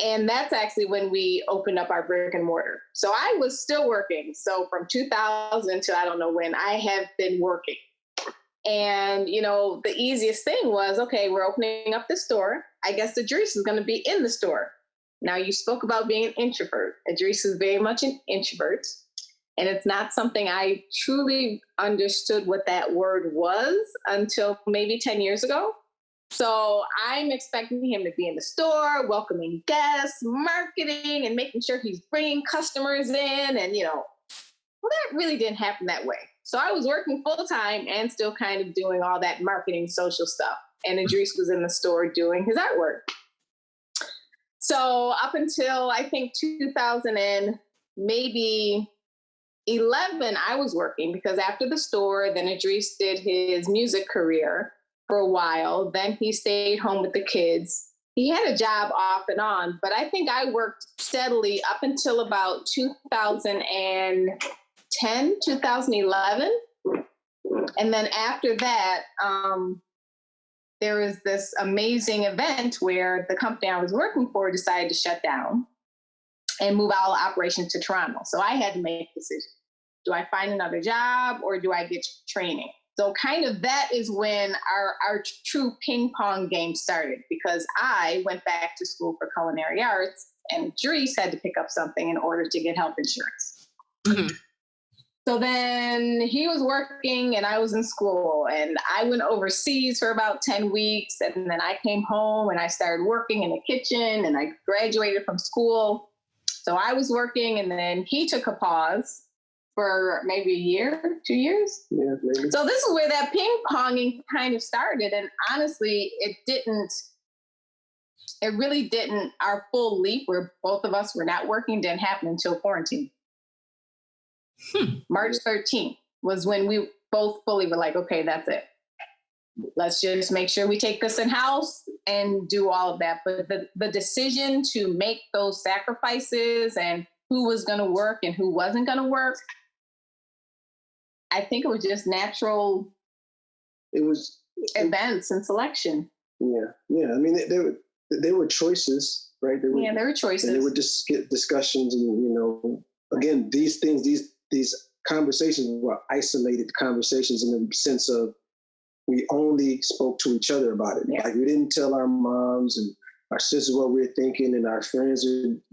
And that's actually when we opened up our brick and mortar. So I was still working. So from 2000 to I don't know when, I have been working. And, you know, the easiest thing was, okay, we're opening up the store. I guess Edreys is going to be in the store. Now, you spoke about being an introvert. Edreys is very much an introvert. And it's not something I truly understood what that word was until maybe 10 years ago. So I'm expecting him to be in the store, welcoming guests, marketing, and making sure he's bringing customers in. And, that really didn't happen that way. So I was working full time and still kind of doing all that marketing, social stuff. And Edreys was in the store doing his artwork. So up until I think 2000 and maybe 11, I was working, because after the store, then Edreys did his music career for a while. Then he stayed home with the kids. He had a job off and on, but I think I worked steadily up until about 2010, 2011. And then after that, there was this amazing event where the company I was working for decided to shut down and move all operations to Toronto. So I had to make a decision. Do I find another job or do I get training? So kind of that is when our true ping pong game started, because I went back to school for culinary arts and Edreys had to pick up something in order to get health insurance. Mm-hmm. So then he was working and I was in school, and I went overseas for about 10 weeks. And then I came home and I started working in the kitchen, and I graduated from school. So I was working, and then he took a pause for maybe a year, 2 years. Yeah, maybe. So this is where that ping ponging kind of started. And honestly, it really didn't, our full leap where both of us were not working didn't happen until quarantine. March 13th was when we both fully were like, okay, that's it. Let's just make sure we take this in-house and do all of that. But the decision to make those sacrifices and who was going to work and who wasn't going to work, I think it was just natural. Events and selection. Yeah. I mean, there were choices, right? There were choices. And there were discussions, and again, these things, these conversations were isolated conversations in the sense of we only spoke to each other about it. Yeah. Like we didn't tell our moms and our sisters what we were thinking, and our friends.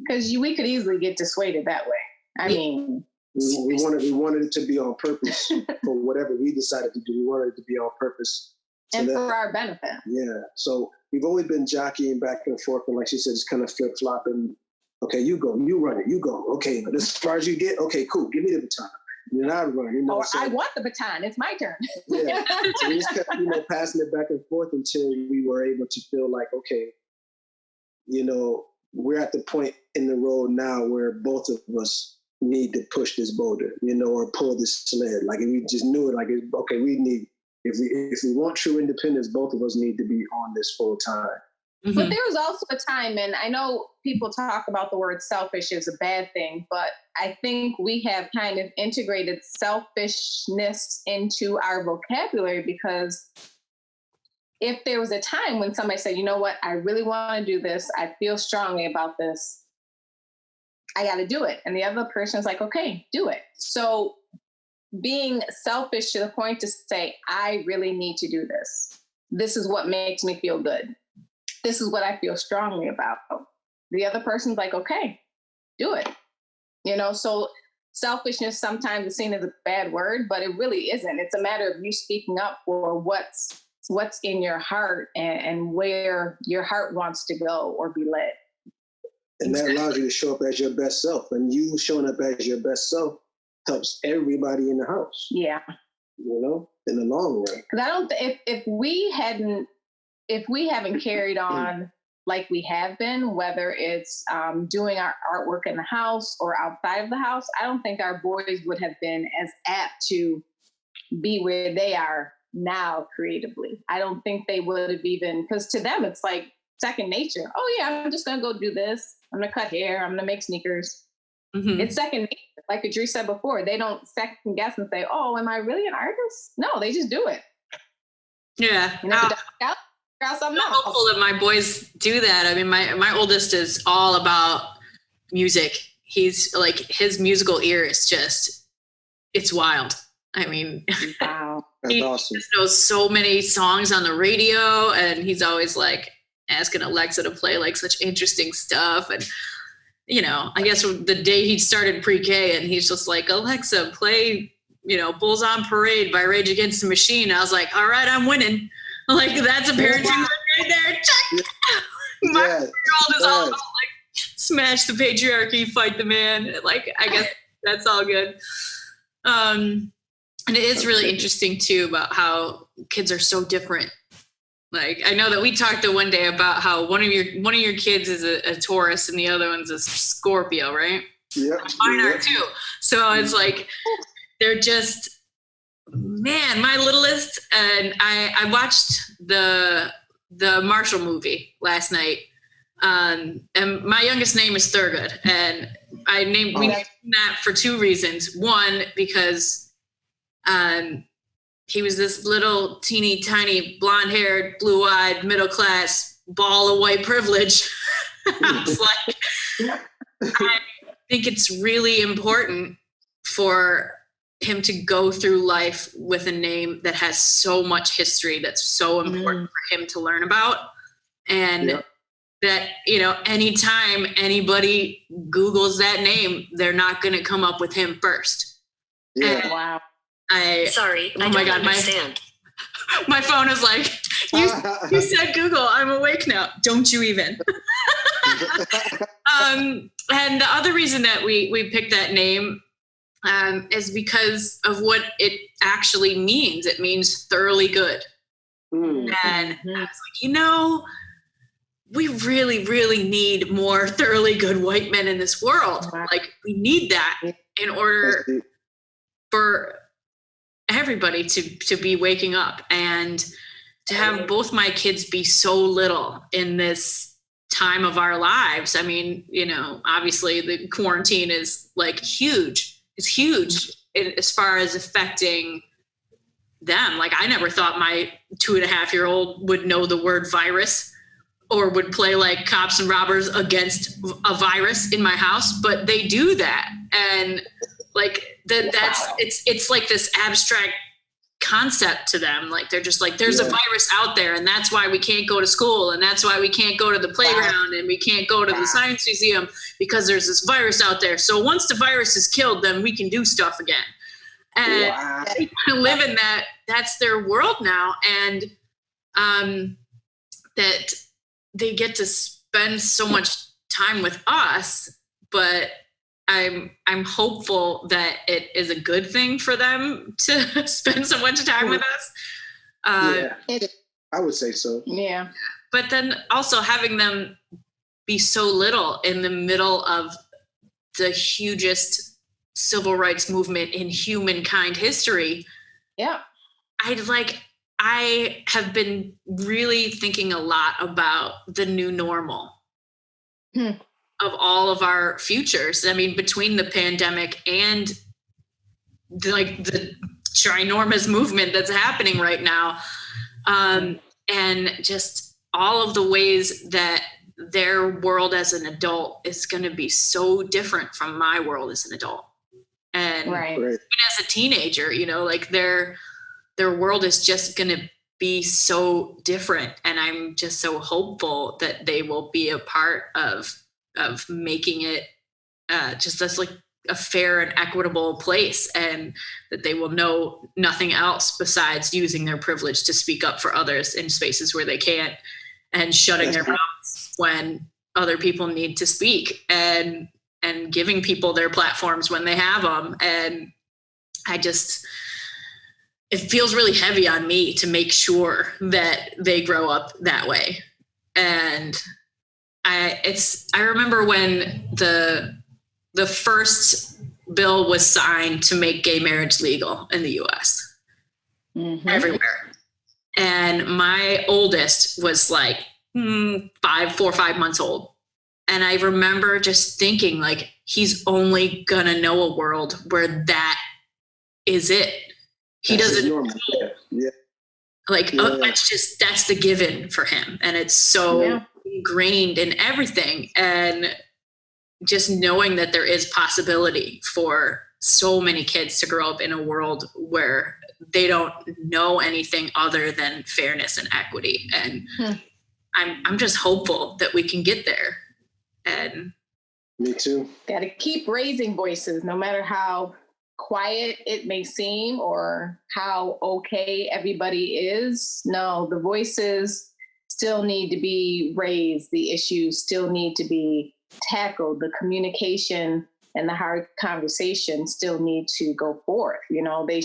Because we could easily get dissuaded that way. I mean, we wanted it to be on purpose for whatever we decided to do. We wanted it to be on purpose. And for our benefit. Yeah. So we've always been jockeying back and forth, and like she said, just kind of flip flopping. Okay, you go, you run it, you go. Okay, as far as you get, okay, cool. Give me the baton. You're not running. I want the baton. It's my turn. Yeah. So we just kept, passing it back and forth until we were able to feel like, okay, we're at the point in the road now where both of us need to push this boulder, or pull this sled. Like we just knew it. Like, okay, we need. If we want true independence, both of us need to be on this full time. Mm-hmm. But there was also a time, and I know people talk about the word selfish as a bad thing, but I think we have kind of integrated selfishness into our vocabulary, because if there was a time when somebody said, you know what, I really want to do this, I feel strongly about this, I got to do it. And the other person is like, okay, do it. So being selfish to the point to say, I really need to do this. This is what makes me feel good. This is what I feel strongly about. The other person's like, okay, do it. So selfishness sometimes is seen as a bad word, but it really isn't. It's a matter of you speaking up for what's in your heart and where your heart wants to go or be led. And that allows you to show up as your best self. And you showing up as your best self helps everybody in the house. Yeah. In the long run. Because I don't, if we haven't carried on like we have been, whether it's doing our artwork in the house or outside of the house, I don't think our boys would have been as apt to be where they are now creatively. I don't think they would have even, because to them, it's like second nature. Oh yeah, I'm just going to go do this. I'm going to cut hair. I'm going to make sneakers. Mm-hmm. It's second nature. Like Edreys said before, they don't second guess and say, oh, am I really an artist? No, they just do it. Yeah. I'm hopeful that my boys do that. I mean, my oldest is all about music. He's like, his musical ear is just, it's wild. I mean, wow. He awesome. just knows so many songs on the radio, and he's always like asking Alexa to play like such interesting stuff. And, I guess the day he started pre-K and he's just like, Alexa, play, Bulls on Parade by Rage Against the Machine. I was like, all right, I'm winning. Like, that's a parenting right there. Check. My world is all about like smash the patriarchy, fight the man. Like, I guess that's all good. And it is really interesting too about how kids are so different. Like, I know that we talked the one day about how one of your kids is a Taurus and the other one's a Scorpio, right? Yeah. Mine are too. So it's like they're just. Man, my littlest, and I watched the Marshall movie last night, and my youngest name is Thurgood, and we named that for two reasons. One, because he was this little teeny tiny blonde-haired, blue-eyed, middle-class ball of white privilege. I was like, I think it's really important for him to go through life with a name that has so much history that's so important for him to learn about. And that, anytime anybody Googles that name, they're not going to come up with him first. Yeah. And wow. I don't understand. My phone is like, you said Google, I'm awake now. Don't you even. And the other reason that we picked that name is because of what it actually means. It means thoroughly good. And I was like, we really, really need more thoroughly good white men in this world. Like, we need that in order for everybody to be waking up, and to have both my kids be so little in this time of our lives. I mean, obviously the quarantine is like huge. It's huge as far as affecting them. Like, I never thought my 2.5-year-old would know the word virus or would play like cops and robbers against a virus in my house, but they do that. And like it's like this abstract concept to them. Like, they're just like, there's a virus out there, and that's why we can't go to school, and that's why we can't go to the playground, and we can't go to the science museum, because there's this virus out there. So once the virus is killed, then we can do stuff again. And they live in that. That's their world now, and that they get to spend so much time with us. But I'm hopeful that it is a good thing for them to spend so much time with us. I would say so. Yeah. But then also having them be so little in the middle of the hugest civil rights movement in humankind history. Yeah. I have been really thinking a lot about the new normal. Of all of our futures. I mean, between the pandemic and the ginormous movement that's happening right now, and just all of the ways that their world as an adult is going to be so different from my world as an adult. And even as a teenager, like their world is just going to be so different. And I'm just so hopeful that they will be a part of making it just as like a fair and equitable place, and that they will know nothing else besides using their privilege to speak up for others in spaces where they can't, and shutting their mouths when other people need to speak, and giving people their platforms when they have them. And it feels really heavy on me to make sure that they grow up that way. And I remember when the first bill was signed to make gay marriage legal in the US, everywhere. And my oldest was like 4 or 5 months old. And I remember just thinking, like, he's only gonna know a world where that is it. He doesn't know. That's the given for him. And it's so ingrained in everything. And just knowing that there is possibility for so many kids to grow up in a world where they don't know anything other than fairness and equity. And I'm just hopeful that we can get there. And me too. Got to keep raising voices, no matter how quiet it may seem or how okay everybody is. No, the voices still need to be raised. The issues still need to be tackled. The communication and the hard conversation still need to go forth. They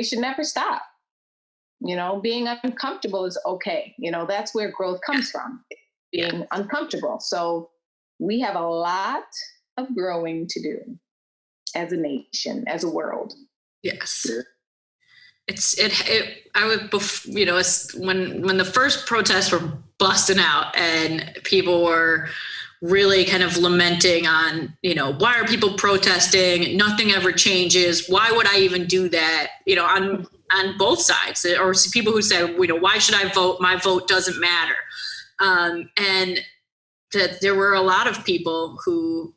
should never stop. Being uncomfortable is okay. That's where growth comes from, being uncomfortable. So we have a lot of growing to do as a nation, as a world. Yes. When the first protests were busting out and people were really kind of lamenting on, why are people protesting? Nothing ever changes. Why would I even do that? On both sides, or people who say, why should I vote? My vote doesn't matter. And that there were a lot of people who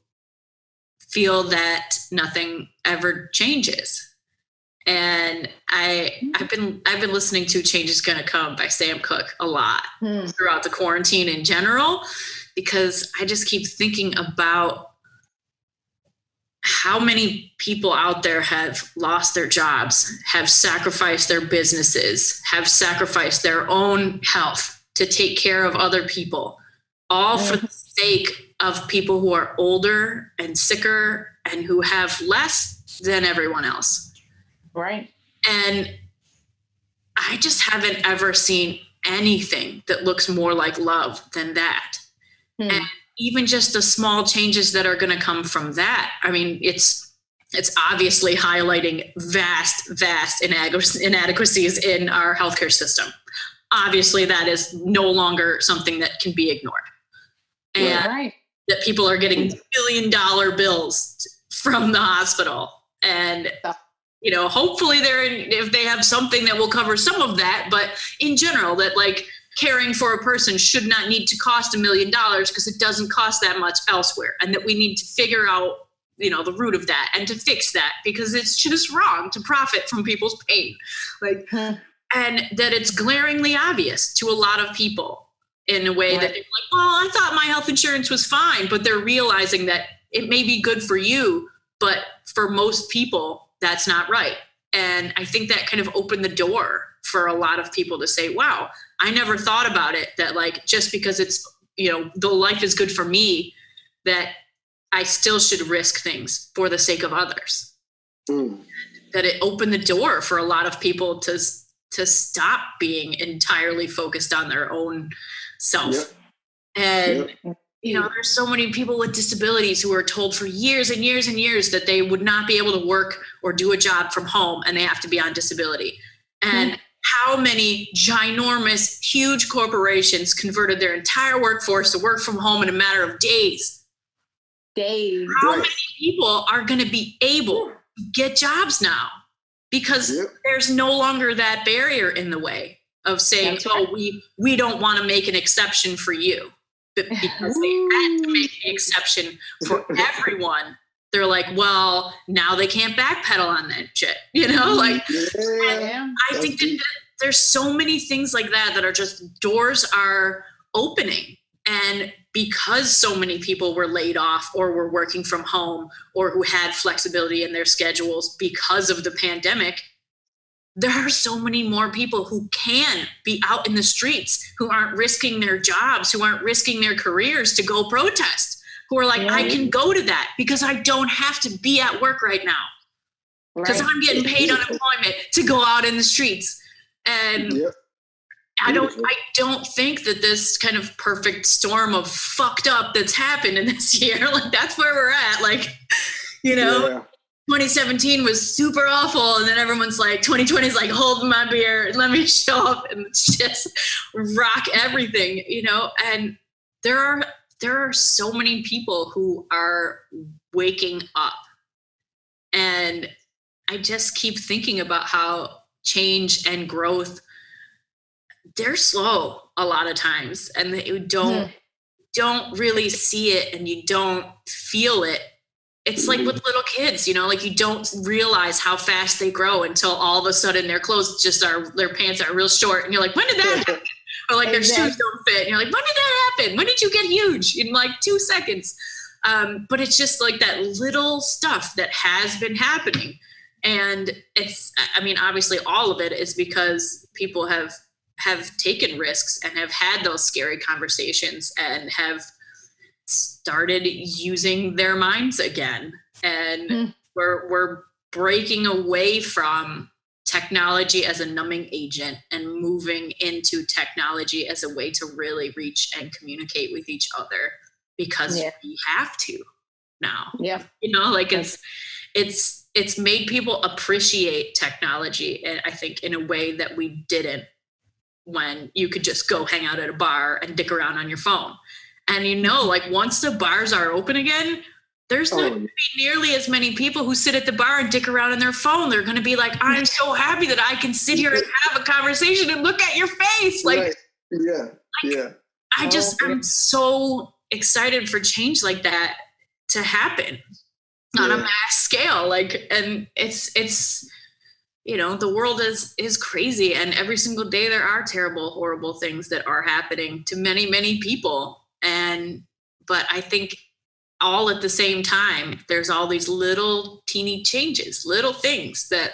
feel that nothing ever changes. And I've been listening to Change Is Gonna Come by Sam Cooke a lot throughout the quarantine in general, because I just keep thinking about how many people out there have lost their jobs, have sacrificed their businesses, have sacrificed their own health to take care of other people, all for the sake of people who are older and sicker and who have less than everyone else. Right. And I just haven't ever seen anything that looks more like love than that. And even just the small changes that are going to come from that. I mean, it's obviously highlighting vast inadequacies in our healthcare system. Obviously, that is no longer something that can be ignored. And that people are getting $1 billion bills from the hospital. And, you know, hopefully if they have something that will cover some of that, but in general, that like caring for a person should not need to cost $1 million because it doesn't cost that much elsewhere. And that we need to figure out, you know, the root of that and to fix that, because it's just wrong to profit from people's pain. Like, and that it's glaringly obvious to a lot of people in a way that they're like, well, I thought my health insurance was fine, but they're realizing that it may be good for you, but for most people, that's not right. And I think that kind of opened the door for a lot of people to say, wow, I never thought about it, that like, just because it's, you know, the life is good for me, that I still should risk things for the sake of others. That it opened the door for a lot of people to stop being entirely focused on their own self. And, you know, there's so many people with disabilities who are told for years and years and years that they would not be able to work or do a job from home and they have to be on disability. And how many ginormous, huge corporations converted their entire workforce to work from home in a matter of days. How many people are going to be able to get jobs now? Because there's no longer that barrier in the way of saying, we don't want to make an exception for you. But because they had to make an exception for everyone, they're like, well, now they can't backpedal on that shit, you know? Like, I think that there's so many things like that are just, doors are opening. And because so many people were laid off or were working from home or who had flexibility in their schedules because of the pandemic, there are so many more people who can be out in the streets, who aren't risking their jobs, who aren't risking their careers to go protest, who are like, I can go to that because I don't have to be at work right now because I'm getting paid unemployment to go out in the streets. And I don't think that this kind of perfect storm of fucked up that's happened in this year, like that's where we're at. Like, you know, 2017 was super awful. And then everyone's like, 2020 is like, hold my beer and let me show up and just rock everything, you know? And there are so many people who are waking up. And I just keep thinking about how change and growth, they're slow a lot of times, and that you don't really see it and you don't feel it. It's like with little kids, you know, like you don't realize how fast they grow until all of a sudden their clothes their pants are real short. And you're like, when did that happen? Or like their shoes don't fit. And you're like, when did that happen? When did you get huge? In like 2 seconds. But it's just like that little stuff that has been happening. And it's, I mean, obviously all of it is because people have taken risks and have had those scary conversations and have started using their minds again. And we're breaking away from technology as a numbing agent and moving into technology as a way to really reach and communicate with each other, because we have to now. You know, like it's made people appreciate technology, and I think in a way that we didn't when you could just go hang out at a bar and dick around on your phone. And you know, like once the bars are open again, there's not going to be nearly as many people who sit at the bar and dick around on their phone. They're going to be like, I'm so happy that I can sit here and have a conversation and look at your face. Like, I'm so excited for change like that to happen on a mass scale. Like, and it's, you know, the world is crazy, and every single day there are terrible, horrible things that are happening to many, many people. But I think all at the same time, there's all these little teeny changes, little things that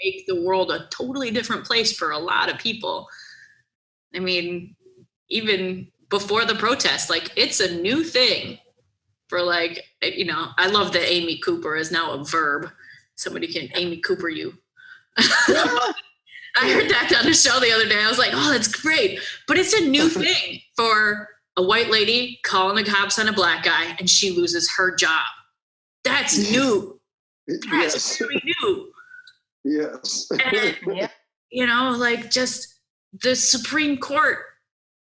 make the world a totally different place for a lot of people. I mean, even before the protest. Like, it's a new thing for, like, you know, I love that Amy Cooper is now a verb. Somebody can Amy Cooper you. I heard that on the show the other day. I was like, oh, that's great. But it's a new thing for a white lady calling the cops on a black guy and she loses her job. That's new. That's really new. Yes. And, you know, like, just the Supreme Court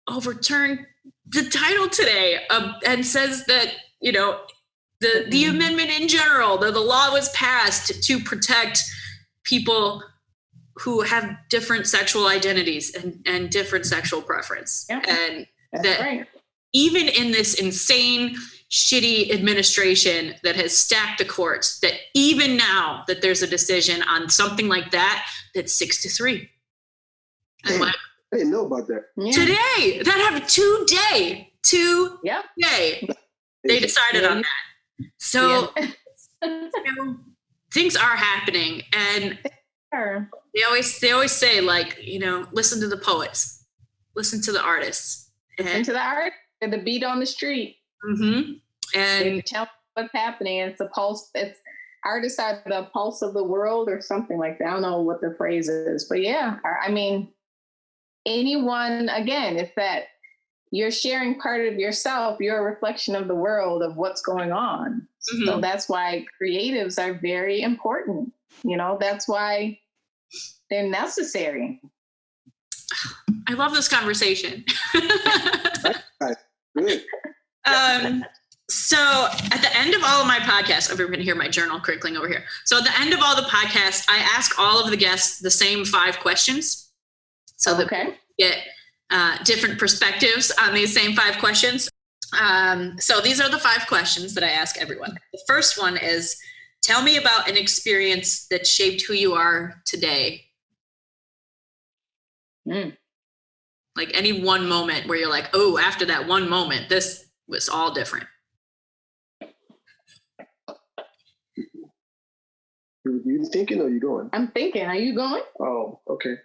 overturned the title today and says that, you know, the amendment in general, the law was passed to protect people who have different sexual identities and different sexual preference. Yeah, and that's that right. Even in this insane, shitty administration that has stacked the courts, that even now that there's a decision on something like that, that's 6-3. I didn't know about that. Yeah. Today, that happened today. They decided on that. So, you know, things are happening, and they always say, like, you know, listen to the poets, listen to the artists, listen to the art, and the beat on the street. Mm-hmm. And they tell what's happening. It's a pulse. It's artists are the pulse of the world, or something like that. I don't know what the phrase is, but yeah, I mean, anyone, again, it's that you're sharing part of yourself. You're a reflection of the world, of what's going on. Mm-hmm. So that's why creatives are very important. You know, that's why they're necessary. I love this conversation. So at the end of all of my podcasts, everyone can hear my journal crinkling over here. So at the end of all the podcasts, I ask all of the guests the same 5 questions. So that we get different perspectives on these same 5 questions. So these are the 5 questions that I ask everyone. The first one is, tell me about an experience that shaped who you are today. Like, any one moment where you're like, oh, after that one moment, this was all different. You thinking or you going? I'm thinking. Are you going? Oh, okay.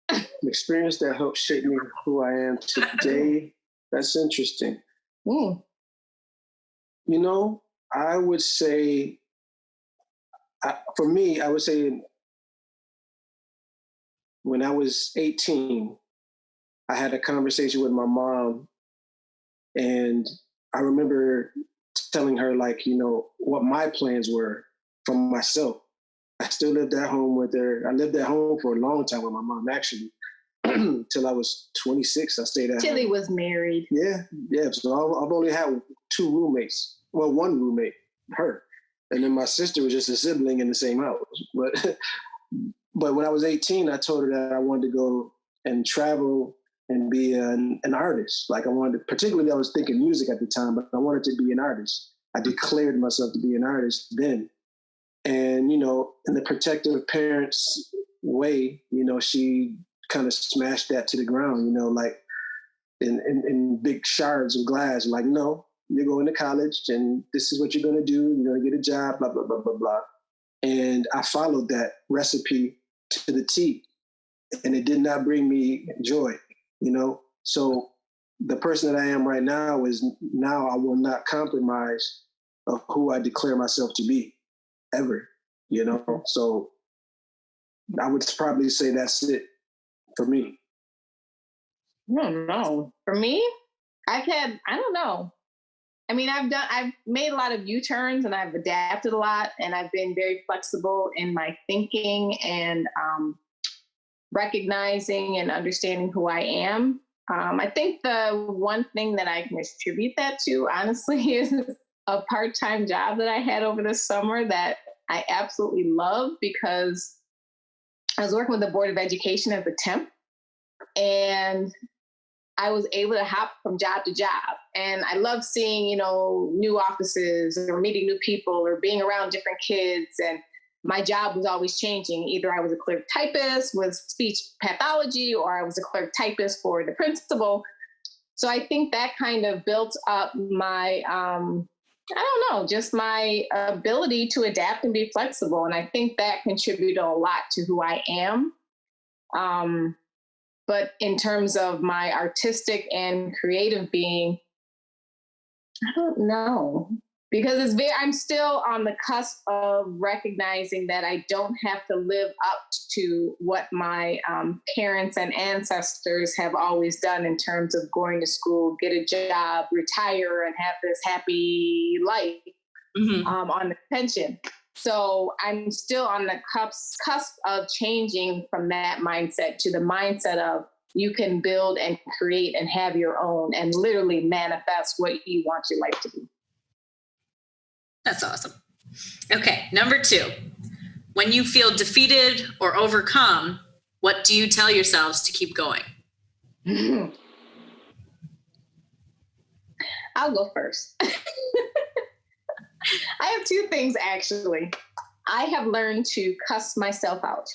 An experience that helped shape me who I am today. That's interesting. You know, I would say, for me, I would say when I was 18, I had a conversation with my mom, and I remember telling her, like, you know, what my plans were for myself. I still lived at home with her. I lived at home for a long time with my mom, actually, till I was 26. I stayed at home. Till he was married. Yeah. So I've only had 2 roommates. Well, 1 roommate, her. And then my sister was just a sibling in the same house. But when I was 18, I told her that I wanted to go and travel and be an artist. Like, I wanted, particularly I was thinking music at the time, but I wanted to be an artist. I declared myself to be an artist then. And, you know, in the protective parents' way, you know, she kind of smashed that to the ground, you know, like in big shards of glass, like, no, you're going to college and this is what you're going to do. You're going to get a job, blah, blah, blah, blah, blah. And I followed that recipe to the T, and it did not bring me joy, you know? So the person that I am right now is, now I will not compromise of who I declare myself to be, ever, you know? So I would probably say that's it for me. I don't know. For me, I don't know. I mean, I've made a lot of U-turns, and I've adapted a lot, and I've been very flexible in my thinking and recognizing and understanding who I am. I think the one thing that I can attribute that to, honestly, is a part-time job that I had over the summer that I absolutely love, because I was working with the Board of Education as a temp, and I was able to hop from job to job. And I love seeing, you know, new offices or meeting new people or being around different kids. And my job was always changing. Either I was a clerk typist with speech pathology, or I was a clerk typist for the principal. So I think that kind of built up my, just my ability to adapt and be flexible. And I think that contributed a lot to who I am. But in terms of my artistic and creative being, I don't know, because I'm still on the cusp of recognizing that I don't have to live up to what my parents and ancestors have always done in terms of going to school, get a job, retire, and have this happy life on the pension. So I'm still on the cusp of changing from that mindset to the mindset of you can build and create and have your own and literally manifest what you want your life to be. That's awesome. Okay, number 2. When you feel defeated or overcome, what do you tell yourselves to keep going? I'll go first. I have 2 things, actually. I have learned to cuss myself out.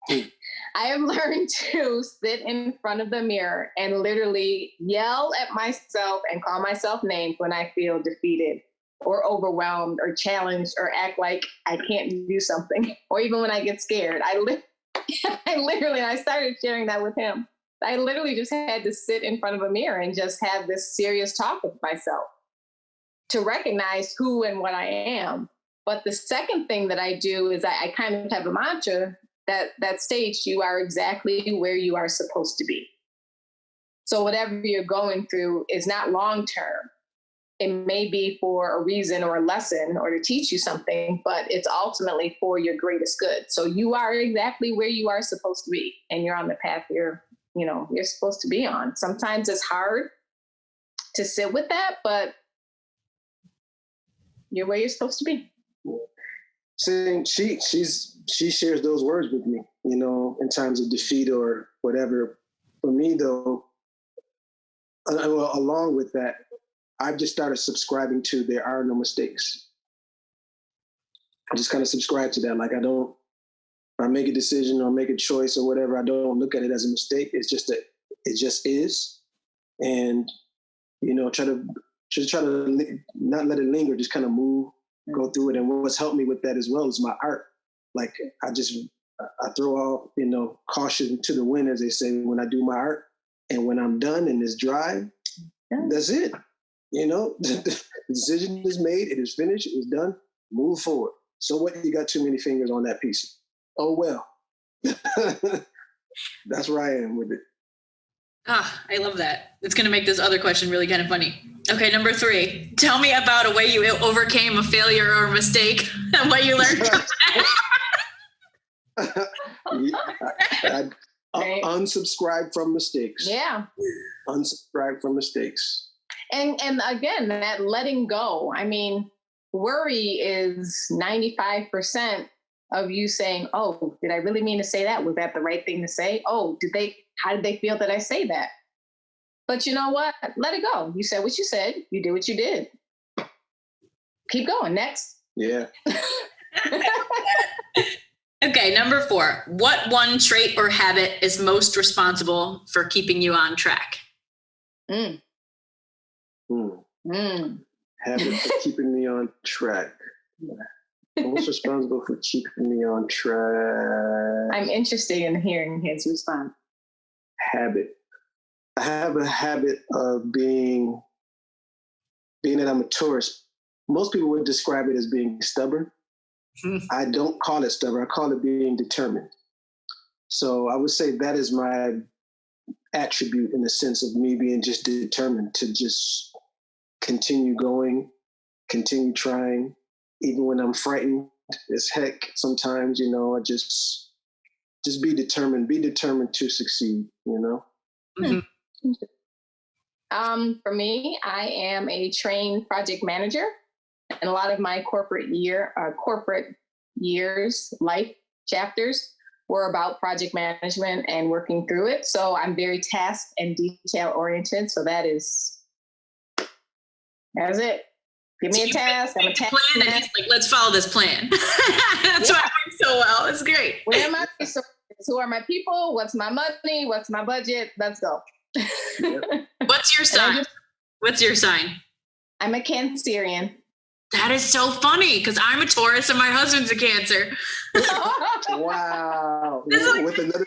I have learned to sit in front of the mirror and literally yell at myself and call myself names when I feel defeated or overwhelmed or challenged or act like I can't do something. Or even when I get scared, I literally, and I started sharing that with him. I literally just had to sit in front of a mirror and just have this serious talk with myself to recognize who and what I am. But the second thing that I do is I kind of have a mantra that states you are exactly where you are supposed to be. So whatever you're going through is not long-term. It may be for a reason or a lesson or to teach you something, but it's ultimately for your greatest good. So you are exactly where you are supposed to be, and you're on the path you're supposed to be on. Sometimes it's hard to sit with that, but you're where you're supposed to be. See, she shares those words with me, in times of defeat or whatever. For me, though, along with that, I've just started subscribing to there are no mistakes. I just kind of subscribe to that. Like if I make a decision or make a choice or whatever, I don't look at it as a mistake. It's just that it just is. And, try to not let it linger, just kind of move, go through it. And what's helped me with that as well is my art. Like I throw out, caution to the wind, as they say, when I do my art. And when I'm done and it's dry, that's it. The decision is made, it is finished, it is done, move forward. So what, you got too many fingers on that piece? Oh, well. That's where I am with it. I love that. It's going to make this other question really kind of funny. Okay, number 3. Tell me about a way you overcame a failure or a mistake and what you learned from that. I unsubscribe from mistakes. Yeah. Unsubscribe from mistakes. And again, that letting go. I mean, worry is 95% of you saying, oh, did I really mean to say that? Was that the right thing to say? Oh, how did they feel that I say that? But you know what? Let it go. You said what you said. You did what you did. Keep going. Next. Yeah. Okay, number 4. What one trait or habit is most responsible for keeping you on track? Habit for keeping me on track. Most responsible for keeping me on track. I'm interested in hearing his response. Habit. I have a habit of being that I'm a tourist. Most people would describe it as being stubborn. I don't call it stubborn. I call it being determined. So I would say that is my attribute, in the sense of me being just determined to just continue going, continue trying, even when I'm frightened as heck sometimes, I just be determined to succeed, Mm-hmm. For me, I am a trained project manager, and a lot of my corporate years, life chapters were about project management and working through it. So I'm very task and detail oriented. So that's it. Give me a task. I'm a task plan, and he's like, let's follow this plan. That's why it works so well. It's great. Where are my resources? Who are my people? What's my money? What's my budget? Let's go. What's your sign? I'm a Cancerian. That is so funny because I'm a Taurus and my husband's a Cancer. Wow. Like, with another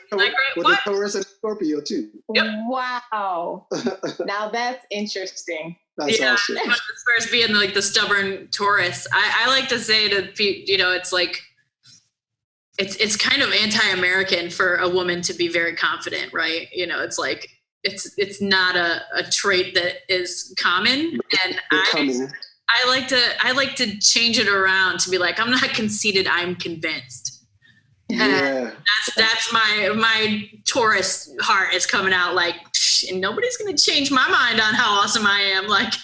with a Taurus and Scorpio too. Yep. Wow. Now that's interesting. That's awesome. As far as being like the stubborn Taurus, I like to say to people, it's like it's kind of anti-American for a woman to be very confident, right? It's like it's not a trait that is common, and I like to change it around to be like, I'm not conceited, I'm convinced. Yeah. That's my Taurus heart is coming out like, and nobody's going to change my mind on how awesome I am. Like,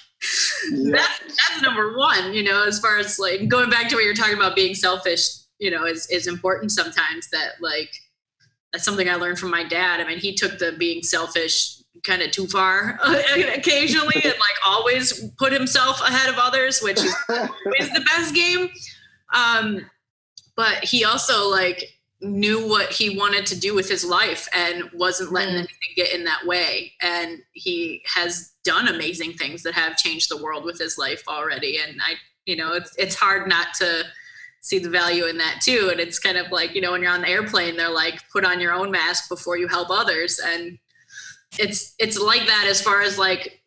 that's number one, as far as like going back to what you're talking about, being selfish, is important sometimes. That's something I learned from my dad. I mean, he took the being selfish kind of too far occasionally and like always put himself ahead of others, which is always the best game. But he also like knew what he wanted to do with his life and wasn't letting anything get in that way. And he has done amazing things that have changed the world with his life already. And it's hard not to see the value in that too. And it's kind of like, when you're on the airplane, they're like, put on your own mask before you help others. And it's like that as far as like,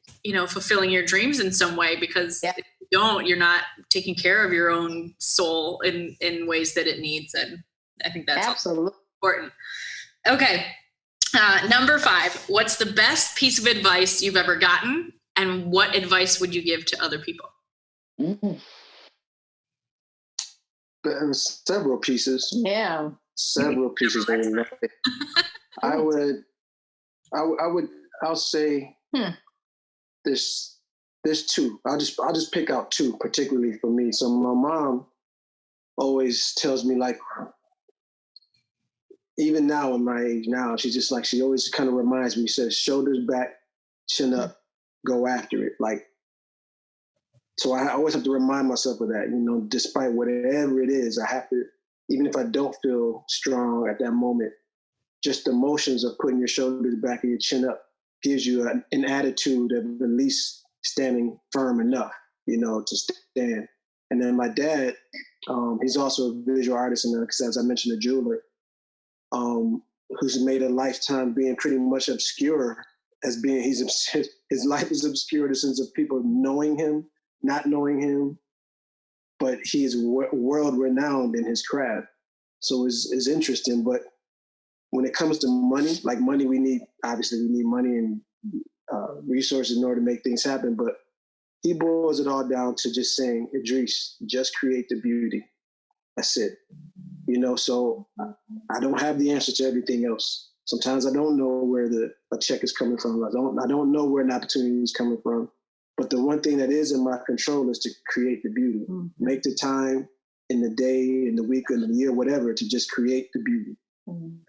fulfilling your dreams in some way, because if you don't, you're not taking care of your own soul in ways that it needs. And I think that's absolutely important. Okay. Number 5, what's the best piece of advice you've ever gotten? And what advice would you give to other people? There are several pieces. Yeah. Several pieces. I'll say there's 2. I'll just pick out 2 particularly for me. So my mom always tells me, like, even now in my age now, she's just like, she always kind of reminds me, she says, shoulders back, chin up, go after it. Like, so I always have to remind myself of that, despite whatever it is, I have to, even if I don't feel strong at that moment, just the motions of putting your shoulders back and your chin up gives you an attitude of at least standing firm enough, to stand. And then my dad, he's also a visual artist, and as I mentioned, a jeweler, who's made a lifetime being pretty much obscure as being, his life is obscure in the sense of people knowing him, not knowing him, but he is world renowned in his craft. So it's interesting. But when it comes to money, like money, we need money and resources in order to make things happen. But he boils it all down to just saying, Edreys, just create the beauty. That's it. So I don't have the answer to everything else. Sometimes I don't know where a check is coming from. I don't know where an opportunity is coming from. But the one thing that is in my control is to create the beauty. Make the time in the day, in the week, in the year, whatever, to just create the beauty.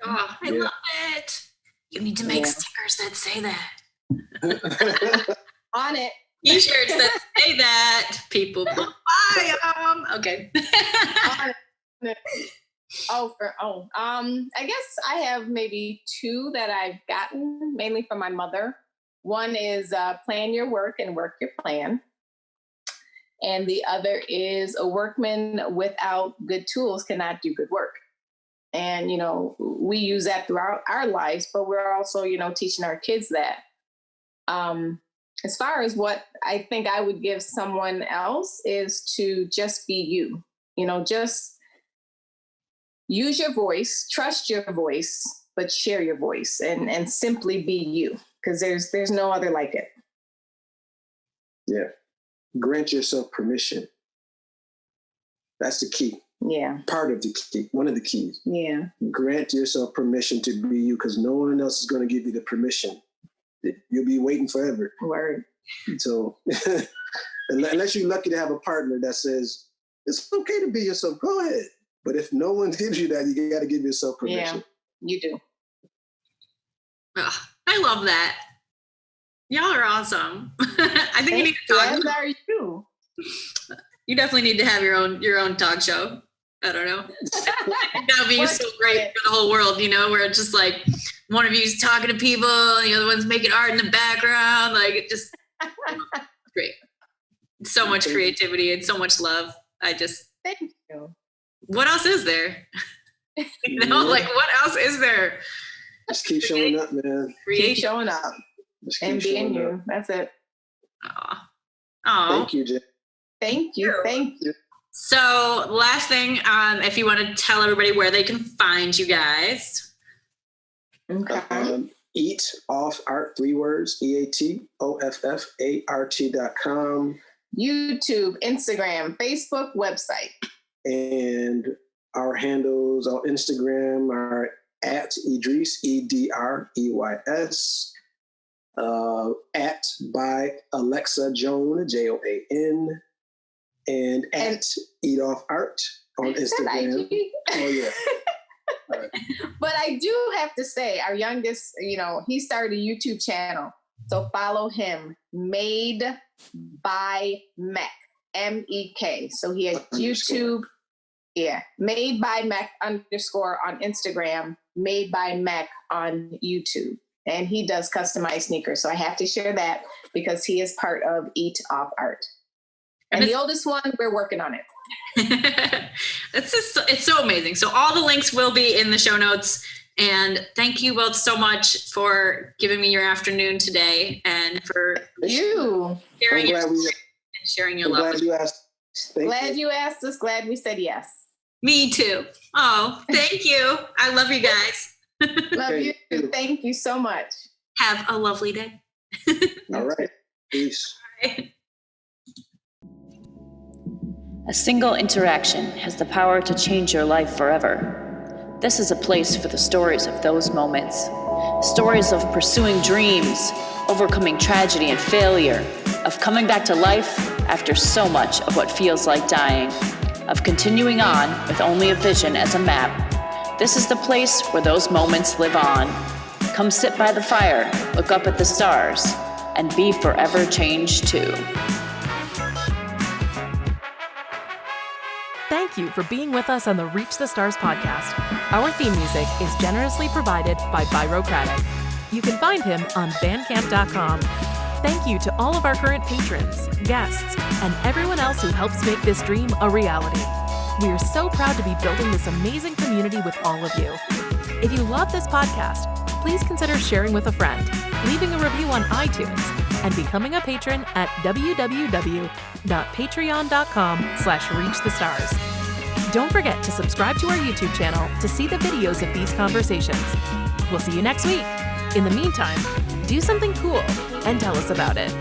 Oh, I love it. You need to make stickers that say that. On it. T-shirts that say that. People buy them. Okay. I guess I have maybe 2 that I've gotten, mainly from my mother. One is plan your work and work your plan. And the other is a workman without good tools cannot do good work. And, we use that throughout our lives, but we're also, teaching our kids that. As far as what I think I would give someone else is to just be you, just use your voice, trust your voice, but share your voice and simply be you, because there's no other like it. Yeah. Grant yourself permission. That's the key. Yeah. Part of the key, one of the keys. Yeah. Grant yourself permission to be you, because no one else is going to give you the permission. You'll be waiting forever. Word. So unless you're lucky to have a partner that says, it's okay to be yourself, go ahead. But if no one gives you that, you got to give yourself permission. Yeah, you do. Ugh, I love that. Y'all are awesome. I think you need to talk. As are you. You definitely need to have your own talk show. I don't know. That would be so great for the whole world, where it's just like one of you's talking to people and the other one's making art in the background. Like, it just great. So much creativity and so much love. Thank you. What else is there? What else is there? Just keep showing up, man. Keep showing up and being you. Up. That's it. Oh, thank you, Jen. Thank you. So last thing, if you want to tell everybody where they can find you guys. Okay. Eat Off Art, 3 words, EATOFFART.com. YouTube, Instagram, Facebook, website. And our handles on Instagram are at Edreys, EDREYS, at by Alexa Joan, JOAN, and at Eat Off Art on Instagram. Oh, yeah. All right. But I do have to say, our youngest, he started a YouTube channel. So follow him, Made by Mech, MEK. So he has YouTube. Yeah, Made by Mech _ on Instagram, Made by Mech on YouTube. And he does customized sneakers. So I have to share that because he is part of Eat Off Art. And the oldest one, we're working on it. It's so amazing. So all the links will be in the show notes. And thank you both so much for giving me your afternoon today and for sharing your love. Glad you asked. Glad you asked us. Glad we said yes. Me too. Oh, thank you. I love you guys. Love you. Thank you so much. Have a lovely day. All right. Peace. All right. A single interaction has the power to change your life forever. This is a place for the stories of those moments. Stories of pursuing dreams, overcoming tragedy and failure, of coming back to life after so much of what feels like dying, of continuing on with only a vision as a map. This is the place where those moments live on. Come sit by the fire, look up at the stars, and be forever changed too. Thank you for being with us on the Reach the Stars podcast. Our theme music is generously provided by Byrocratic. You can find him on bandcamp.com. Thank you to all of our current patrons, guests, and everyone else who helps make this dream a reality. We are so proud to be building this amazing community with all of you. If you love this podcast, please consider sharing with a friend, leaving a review on iTunes, and becoming a patron at www.patreon.com/reachthestars. Don't forget to subscribe to our YouTube channel to see the videos of these conversations. We'll see you next week. In the meantime, do something cool and tell us about it.